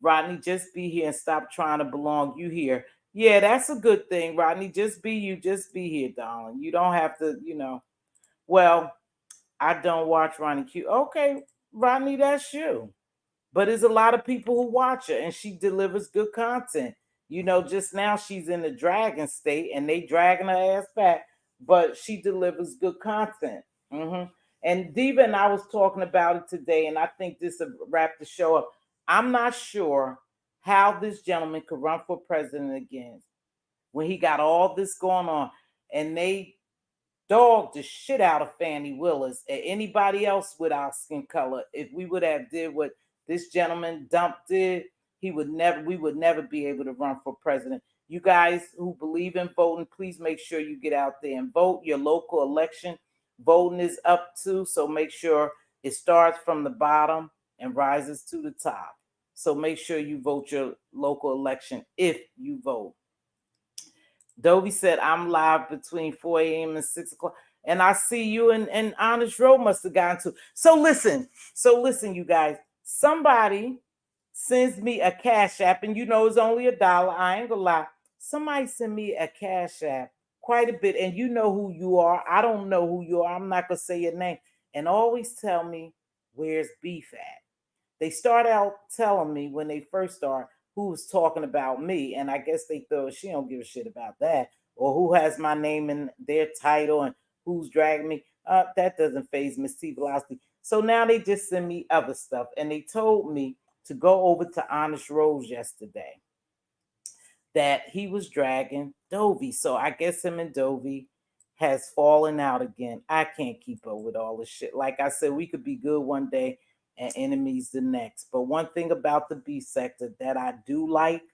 Rodney, just be here and stop trying to belong. You here. Yeah, that's a good thing, Rodney. Just be you. Just be here, darling. You don't have to. Well, I don't watch Ronnie Q. Okay, Rodney, that's you. But there's a lot of people who watch her, and she delivers good content. Just now she's in the dragon state and they dragging her ass back, but she delivers good content. hmm And Diva and I was talking about it today, and I think this will wrap the show up. I'm not sure how this gentleman could run for president again when he got all this going on, and they dogged the shit out of Fannie Willis and anybody else with our skin color. If we would have did what this gentleman Dump did, we would never be able to run for president. You guys who believe in voting, please make sure you get out there and vote. Your local election voting is up too, so make sure it starts from the bottom and rises to the top. So make sure you vote your local election if you vote. Dobie said, I'm live between 4 a.m. and 6 o'clock. And I see you and Honest Road must have gotten to. So listen, you guys. Somebody sends me a cash app, and it's only $1. I ain't gonna lie. Somebody sent me a cash app quite a bit, and you know who you are. I don't know who you are. I'm not gonna say your name. And always tell me, where's beef at? They start out telling me when they first start who was talking about me, and I guess they thought she don't give a shit about that, or who has my name in their title and who's dragging me. That doesn't phase Mz.Teavalocity. So now they just send me other stuff, and they told me to go over to Honest Rose yesterday that he was dragging Dovey. So I guess him and Dovey has fallen out again. I can't keep up with all this shit. Like I said, we could be good one day and enemies the next. But one thing about the B sector that I do like,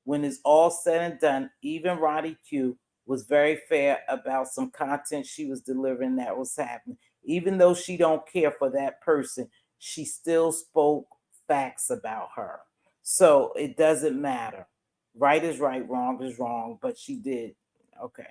when it's all said and done, even Roddy Q was very fair about some content she was delivering that was happening. Even though she don't care for that person, she still spoke facts about her. So it doesn't matter. Right is right, wrong is wrong, but she did. Okay.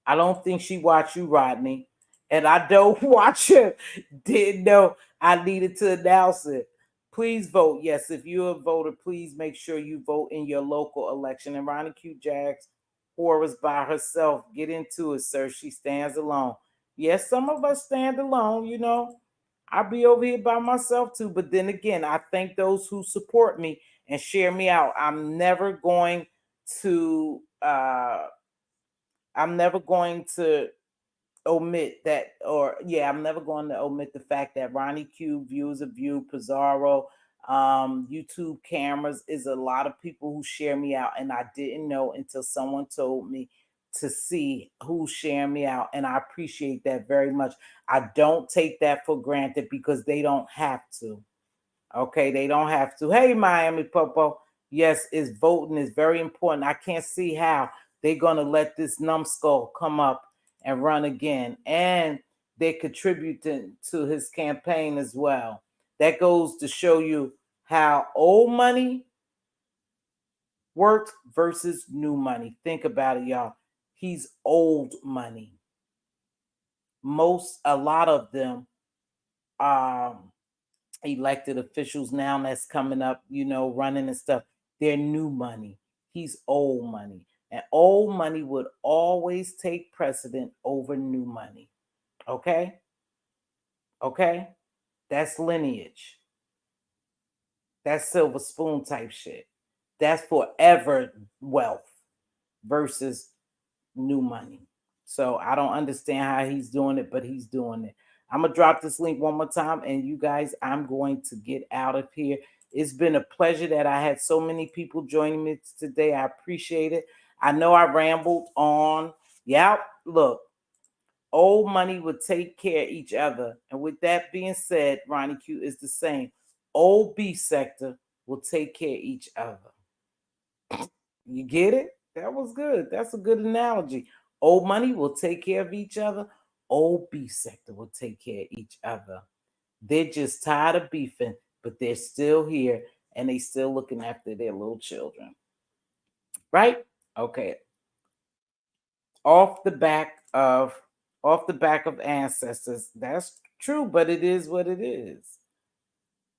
I don't think she watched you, Rodney. And I don't watch her. Didn't know I needed to announce it. Please vote. Yes, if you're a voter, please make sure you vote in your local election. And Ronnie Q. Jags, Horace by herself. Get into it, sir. She stands alone. Yes, some of us stand alone. I'll be over here by myself too. But then again, I thank those who support me and share me out. to I'm never going to omit that, or yeah, I'm never going to omit the fact that Ronnie Q, Views of View, Pizarro, YouTube cameras is a lot of people who share me out, and I didn't know until someone told me to see who's sharing me out, and I appreciate that very much. I don't take that for granted because they don't have to. Okay, they don't have to. Hey, Miami Popo. Yes, is voting is very important. I can't see how they're gonna let this numbskull come up and run again. And they're contributing to his campaign as well. That goes to show you how old money works versus new money. Think about it, y'all. He's old money. A lot of them elected officials now that's coming up, running and stuff, they're new money. He's old money. And old money would always take precedent over new money. Okay? Okay? That's lineage. That's silver spoon type shit. That's forever wealth versus new money. So I don't understand how he's doing it, but he's doing it. I'm gonna drop this link one more time, and you guys, I'm going to get out of here. It's been a pleasure that I had so many people joining me today. I appreciate it. I know I rambled on. Yeah, look, old money would take care of each other. And with that being said, Ronnie Q is the same. Old B sector will take care of each other. You get it? That was good. That's a good analogy. Old money will take care of each other. Old B sector will take care of each other. They're just tired of beefing, but they're still here and they still looking after their little children. Right? Okay. Off the back of off the back of ancestors. That's true, but it is what it is.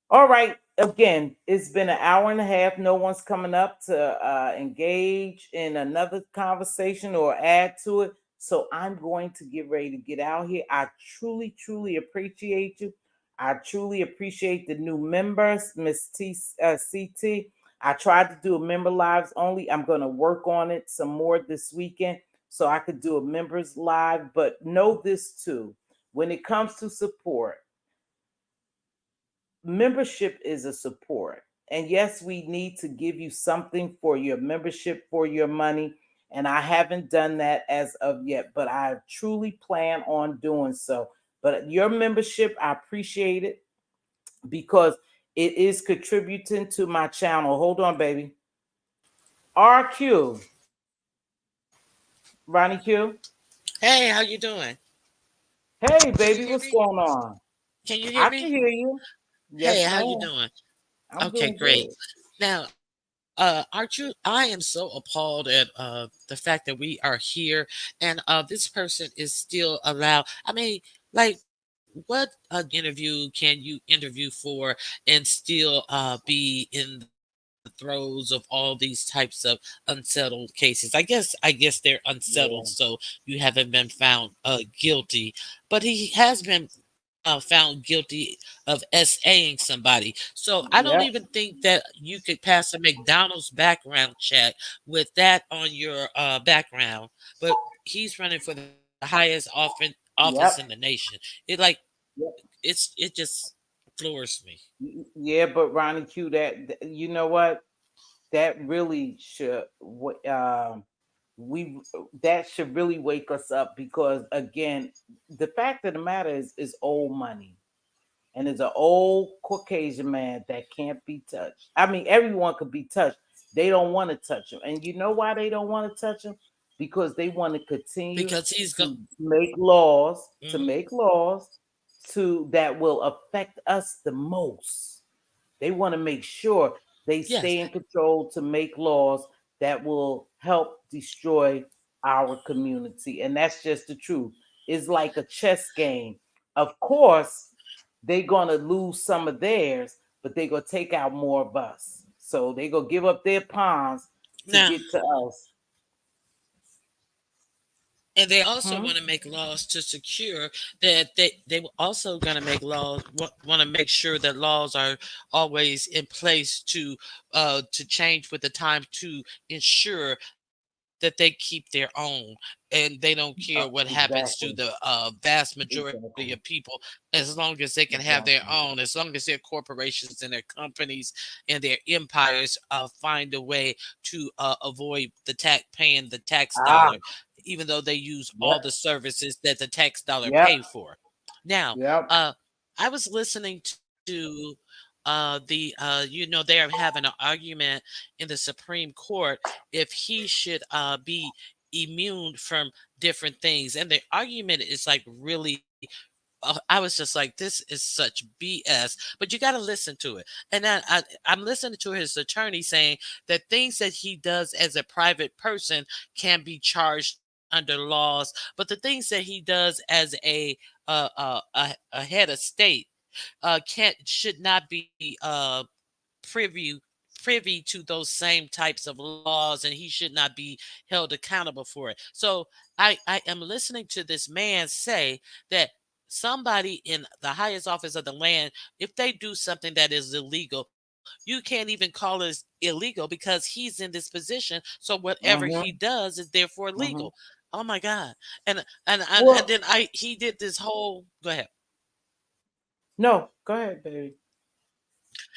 All right. Again, it's been an hour and a half. No one's coming up to engage in another conversation or add to it. So I'm going to get ready to get out here. I truly, truly appreciate you. I truly appreciate the new members, CT. I tried to do a member lives only. I'm going to work on it some more this weekend so I could do a members live. But know this too, when it comes to support, membership is a support. And yes, we need to give you something for your membership, for your money. And I haven't done that as of yet, but I truly plan on doing so. But your membership, I appreciate it because it is contributing to my channel. Hold on, baby. RQ, Ronnie Q. Hey, how you doing? Hey, Can you baby, hear what's me? going on? Can you hear I can me? hear you. Hey, Yes, how you ma'am. doing? I'm Okay, doing great. good. Now, aren't you? I am so appalled at the fact that we are here and this person is still allowed. I mean, like, what interview can you interview for and still be in the throes of all these types of unsettled cases? I guess they're unsettled, so Yeah. you haven't been found guilty, but he has been found guilty of SAing somebody. So I don't Yep. even think that you could pass a McDonald's background check with that on your background. But he's running for the highest office in the Yep. nation. Yep. It just floors me. Yeah, but Ronnie Q, you know what? That really should we that should really wake us up because again, the fact of the matter is old money. And is an old Caucasian man that can't be touched. I mean, everyone could be touched. They don't want to touch him. And you know why they don't want to touch him? Because they want to continue Because he's going. to make laws, to Hmm. make laws to that will affect us the most. They want to make sure they Yes. stay in control to make laws that will help destroy our community. And that's just the truth. It's like a chess game. Of course, they're gonna lose some of theirs, but they're gonna take out more of us. So they're gonna give up their pawns to Now, get to us. and they also Hmm? want to make laws to secure that they were also going to make laws want to make sure that laws are always in place to change with the time to ensure that they keep their own, and they don't care what happens to Exactly. the vast majority of Exactly. people, as long as they can have their Exactly. own, as long as their corporations and their companies and their empires find a way to avoid paying the tax Ah. dollar, even though they use all the Yep. services that the tax dollar Yep. pay for. Now, Yep. I was listening to they're having an argument in the Supreme Court if he should be immune from different things, and the argument is like really. I was just like, this is such BS, but you got to listen to it. And I'm listening to his attorney saying that things that he does as a private person can be charged under laws, but the things that he does as a head of state can't should not be privy privy to those same types of laws, and he should not be held accountable for it. So I am listening to this man say that somebody in the highest office of the land, if they do something that is illegal, you can't even call it illegal because he's in this position, so whatever he Mm-hmm. does is therefore legal. Mm-hmm. Oh my God. And then Well, he did this whole go ahead. no, go ahead, baby.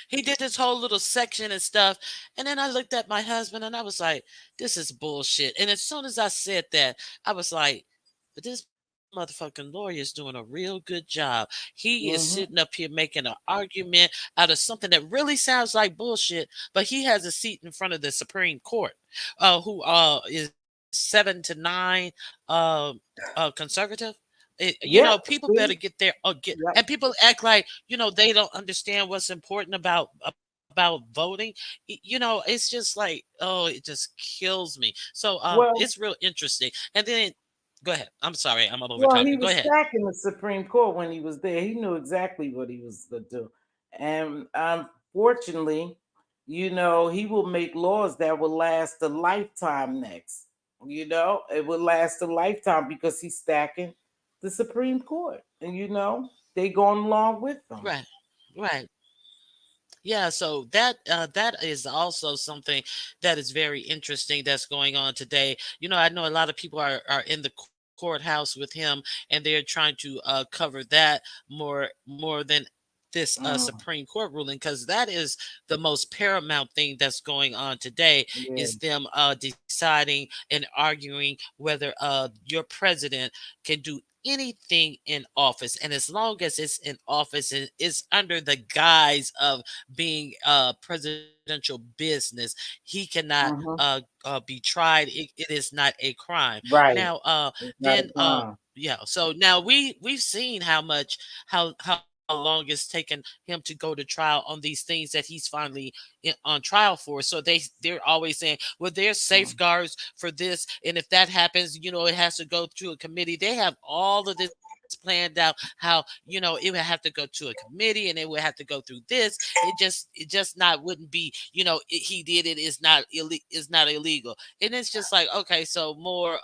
He did this whole little section and stuff. And then I looked at my husband and I was like, this is bullshit. And as soon as I said that, I was like, but this motherfucking lawyer is doing a real good job. He is sitting Mm-hmm. up here making an argument out of something that really sounds like bullshit, but he has a seat in front of the Supreme Court, who is 7 to 9 uh, conservative. Yep. People better See? get their get, and Yep. people act like they don't understand what's important about voting. It's just like, oh, it just kills me. So it's Well, real interesting. And then go ahead. I'm sorry, I'm over well, talking. he Go was ahead. stacking the Supreme Court when he was there. He knew exactly what he was going to do. And unfortunately, he will make laws that will last a lifetime next. It will last a lifetime because he's stacking the Supreme Court. And, they going along with them. Right. Right. Yeah, so that is also something that is very interesting that's going on today. I know a lot of people are in the courthouse with him, and they're trying to cover that more than this Mm, Supreme Court ruling, because that is the most paramount thing that's going on today, yeah. is them deciding and arguing whether your president can do anything in office, and as long as it's in office and it's under the guise of being presidential business, he cannot Hmm. be tried. It is not a crime. Now, Right. It's not then, a crime. yeah. So now we've seen how long it's taken him to go to trial on these things that he's finally on trial for. So they're always saying, well, there's Mm. safeguards for this, and if that happens, it has to go through a committee. They have all of this planned out, how it would have to go to a committee, and it would have to go through this. It just not wouldn't be, he did it, is not illegal. And it's just like, okay, so more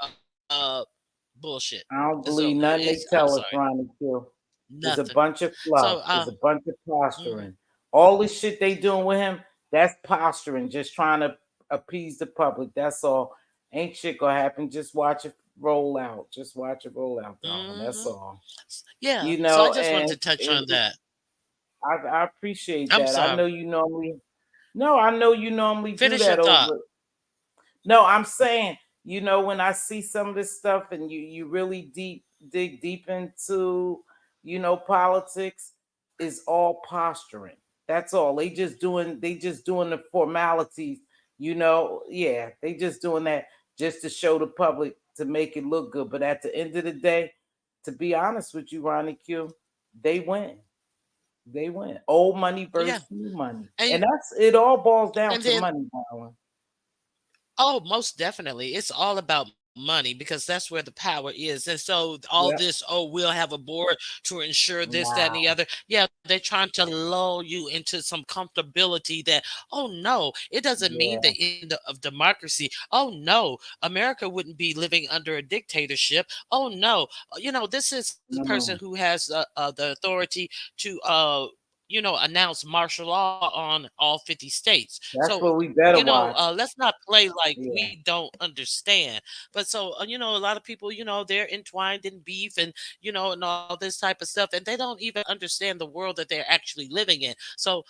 bullshit. I don't So believe it's nothing I'm they sorry, tell us, Ronnie Q. It's nothing. a bunch of So fluff. It's a bunch of mhm. posturing. All this shit they doing with him, that's posturing, just trying to appease the public. That's all. Ain't shit gonna happen. Just watch it roll out. Just watch it roll out, darling. Mhm. That's all. Yeah. So I just wanted And to touch on that. I appreciate I'm that. I sorry. know you normally, no, I know you normally do Finish your that thought. over. No, I'm saying, when I see some of this stuff and you really dig deep into, politics, is all posturing. That's all. They just doing the formalities, yeah, they just doing that just to show the public to make it look good. But at the end of the day, to be honest with you, Ronnie Q, they win. They win. Old money Yeah. versus new money. And And that's it all boils down and to then money, darling. Oh, most definitely. It's all about money, because that's where the power is. And so all this, Yep. oh, we'll have a board to ensure this, that, and the Nah. other. Yeah, they're trying to lull you into some comfortability that, oh no, it doesn't mean the Yeah. end of democracy. Oh no, America wouldn't be living under a dictatorship. Oh no, this is the person Mm. who has the authority to announce martial law on all 50 states. That's So, what we better watch. let's not play like Yeah. we don't understand. But so, a lot of people, they're entwined in beef and all this type of stuff, and they don't even understand the world that they're actually living in. So,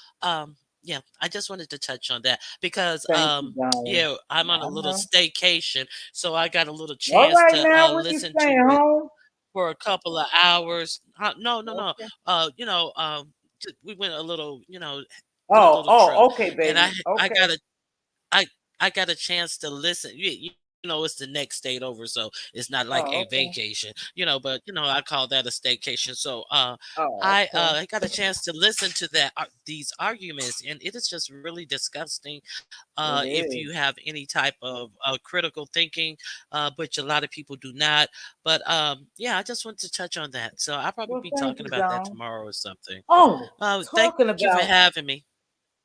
yeah, I just wanted to touch on that because, Thank you, darling. yeah, I'm on a I little know. staycation, so I got a little All chance right to now, what you listen to saying, it home? for a couple of hours. No, no, no. Okay. We went a little, did a Oh, little trip, oh, okay, and baby. I Okay. got a I I got a chance to listen. It's the next state over, so it's not like a Oh, okay. vacation, but I call that a staycation. So Oh, okay. I got a chance to listen to these arguments, and it is just really disgusting. It If is. you have any type of critical thinking, which a lot of people do not. But yeah, I just want to touch on that. So I'll probably Well, be thank talking you, about that darling. tomorrow or something. Oh, Thank you talking for about having me.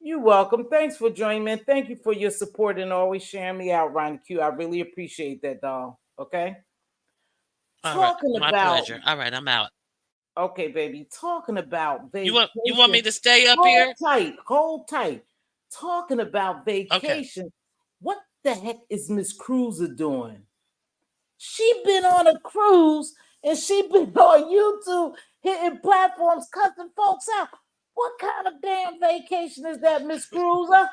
you welcome. Thanks for joining me. Thank you for your support and always sharing me out, Ron Q. I really appreciate that, doll. Okay. All right, Talking my about pleasure. All right, I'm out. okay, baby. Talking about You want me vacation. to stay up Hold here? tight, hold tight. Talking about Okay. vacation. What the heck is Miss Cruiser doing? She been on a cruise and she been on YouTube hitting platforms, cussing folks out. What kind of damn vacation is that, Miss Cruiser?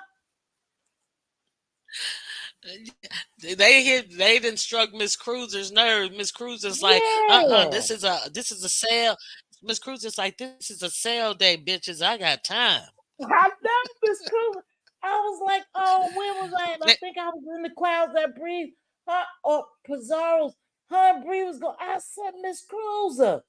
They didn't struck Miss Cruiser's nerve. Miss Cruiser's like, Yeah, this is a sale. Miss Cruiser's like, this is a sale day, bitches. I got time. I know Miss Cruiser. I was like, oh, where was I? And I Eh, think I was in the clouds that breathe. Her or Pizarro's. Her and Bree was going. I said, Miss Cruiser.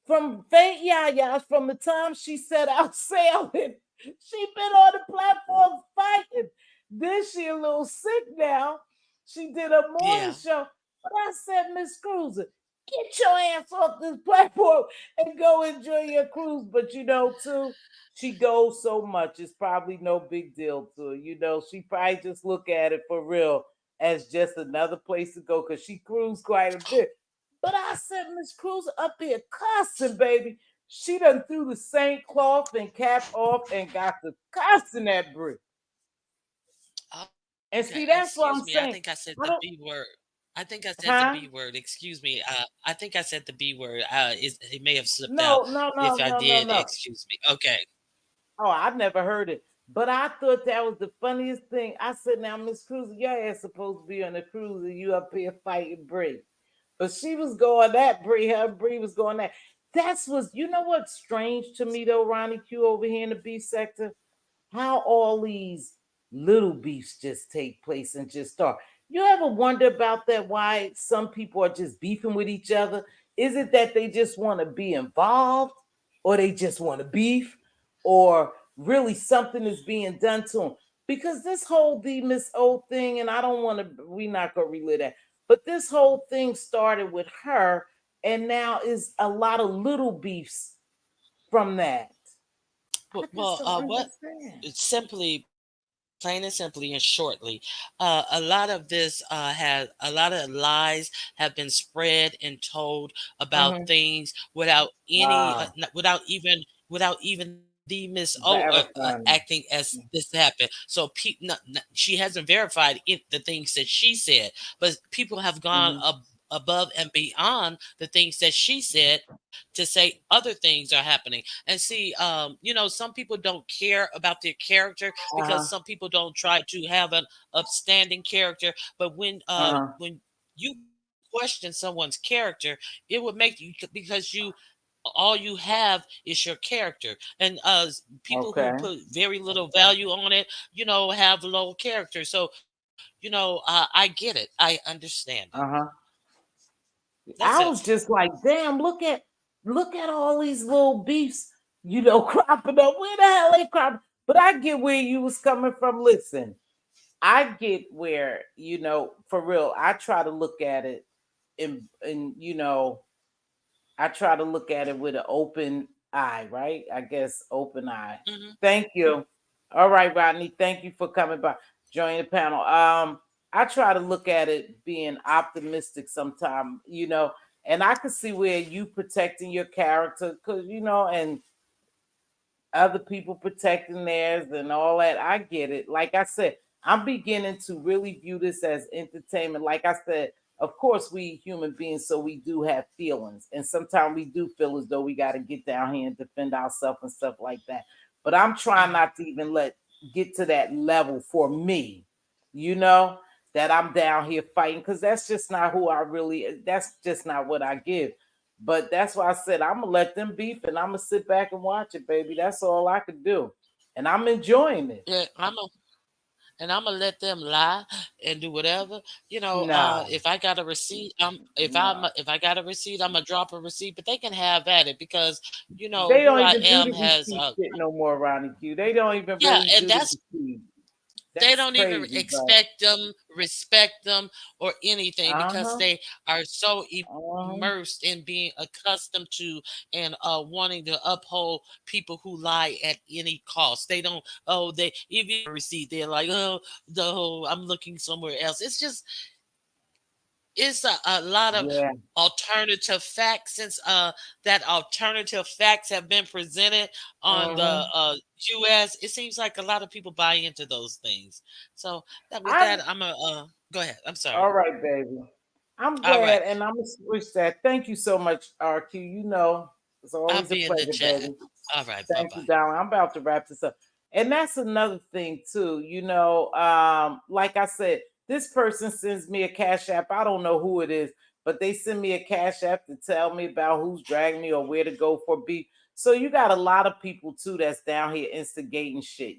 From Fate Yaya, from the time she set out sailing, she been on the platform fighting. Then she a little sick now. She did a morning yeah, show. But I said, Miss Cruiser, get your ass off this platform and go enjoy your cruise. But too, she goes so much. It's probably no big deal to her. She probably just look at it for real as just another place to go because she cruised quite a bit. But I said, Miss Cruz up here cussing, baby. She done threw the St. Cloth and cap off and got the cussing that brick. okay. And see, Excuse that's me. what I I'm think I saying. said the I B don't, word. I think I said the B huh? word. Excuse me. I think I said the B word. It may have slipped out. No, no, If no, I no, no, did, no. excuse me. Okay. Oh, I've never heard it. But I thought that was the funniest thing. I said, now, Miss Cruz, your ass supposed to be on the cruise and you up here fighting Brie. But she was going that Brie, her Brie was going that. That's what's what's strange to me though, Ronnie Q over here in the B sector? How all these little beefs just take place and just start. You ever wonder about that? Why some people are just beefing with each other? Is it that they just want to be involved, or they just want to beef, or really something is being done to them? Because this whole D Miss O thing, and I don't want to, we're not going to relive that, but this whole thing started with her, and now is a lot of little beefs from that. I just Well, don't what understand. it's simply, plain and simply and shortly, a lot of this a lot of lies have been spread and told about Mhm. things without any, Ah, without even the Miss O acting verifying. as this happened. So she hasn't verified the things that she said, but people have gone Mhm. above and beyond the things that she said to say other things are happening. And see, some people don't care about their character because Uh-huh. some people don't try to have an upstanding character. But Uh-huh. when you question someone's character, it would make you, because all you have is your character. And people who Okay. put very little value on it, have low character. So I get it, I understand it. Uh-huh. That's it. I was just like, damn, look at all these little beefs, cropping up. Where the hell they cropping? But I get where you was coming from. Listen, I get where, for real, I try to look at it in I try to look at it with an open eye, right? I guess open eye. Hmm. Thank you. All right, Rodney. Thank you for coming by, joining the panel. I try to look at it being optimistic sometime, and I can see where you protecting your character, because and other people protecting theirs and all that. I get it. Like I said, I'm beginning to really view this as entertainment. Like I said, of course, we human beings, so we do have feelings, and sometimes we do feel as though we got to get down here and defend ourselves and stuff like that. But I'm trying Mhm. not to even let get to that level for me, you know, that I'm down here fighting because that's just not who I really. That's just not what I give. But that's why I said I'm gonna let them beef and I'm gonna sit back and watch it, baby. That's all I could do, and I'm enjoying it. Yeah, I'm gonna let them lie and do whatever. Nah, If I got a receipt, nah. if I got a receipt, I'm gonna drop a receipt. But they can have at it because They who don't I even do am the has receipt shit no more, Ronnie Q. They don't even yeah, really and do the that's receipt. they That's don't even crazy, but expect them, respect them, or anything because uh-huh, they are so uh-huh, immersed in being accustomed to and wanting to uphold people who lie at any cost. They don't. Oh, they if you have a receipt, they're like, oh, no, I'm looking somewhere else. It's a lot of yeah, alternative facts since that alternative facts have been presented on the uh-huh. US. It seems like a lot of people buy into those things. So that with I that, I'm a go ahead. I'm sorry. All right, baby. I'm All right, glad, and I'm gonna switch that. Thank you so much, RQ. You know, it's I'll always a be in the pleasure, chat. baby. All right, bye Thank you, bye. darling. I'm about to wrap this up. And that's another thing too. Like I said, this person sends me a cash app. I don't know who it is, but they send me a cash app to tell me about who's dragging me or where to go for beef. So you got a lot of people too that's down here instigating shit,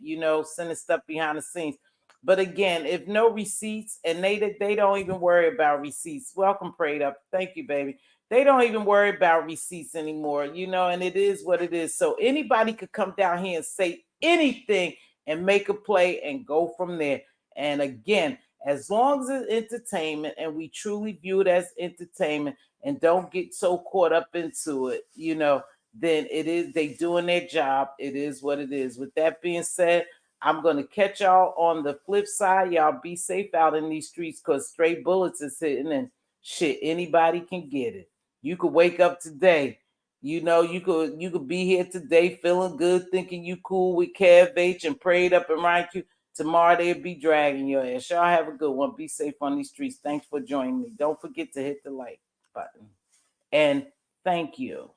sending stuff behind the scenes. But again, if no receipts and they don't even worry about receipts. Welcome, prayed up. Thank you, baby. They don't even worry about receipts anymore, and it is what it is. So anybody could come down here and say anything and make a play and go from there. And again, as long as it's entertainment and we truly view it as entertainment and don't get so caught up into it, then it is they doing their job. It is what it is. With that being said, I'm gonna catch y'all on the flip side. Y'all be safe out in these streets because straight bullets is hitting and shit, anybody can get it. You could wake up today. You could be here today feeling good, thinking you cool with Kev H and prayed up and right you. Tomorrow they'll be dragging your ass. Y'all have a good one. Be safe on these streets. Thanks for joining me. Don't forget to hit the like button. And thank you.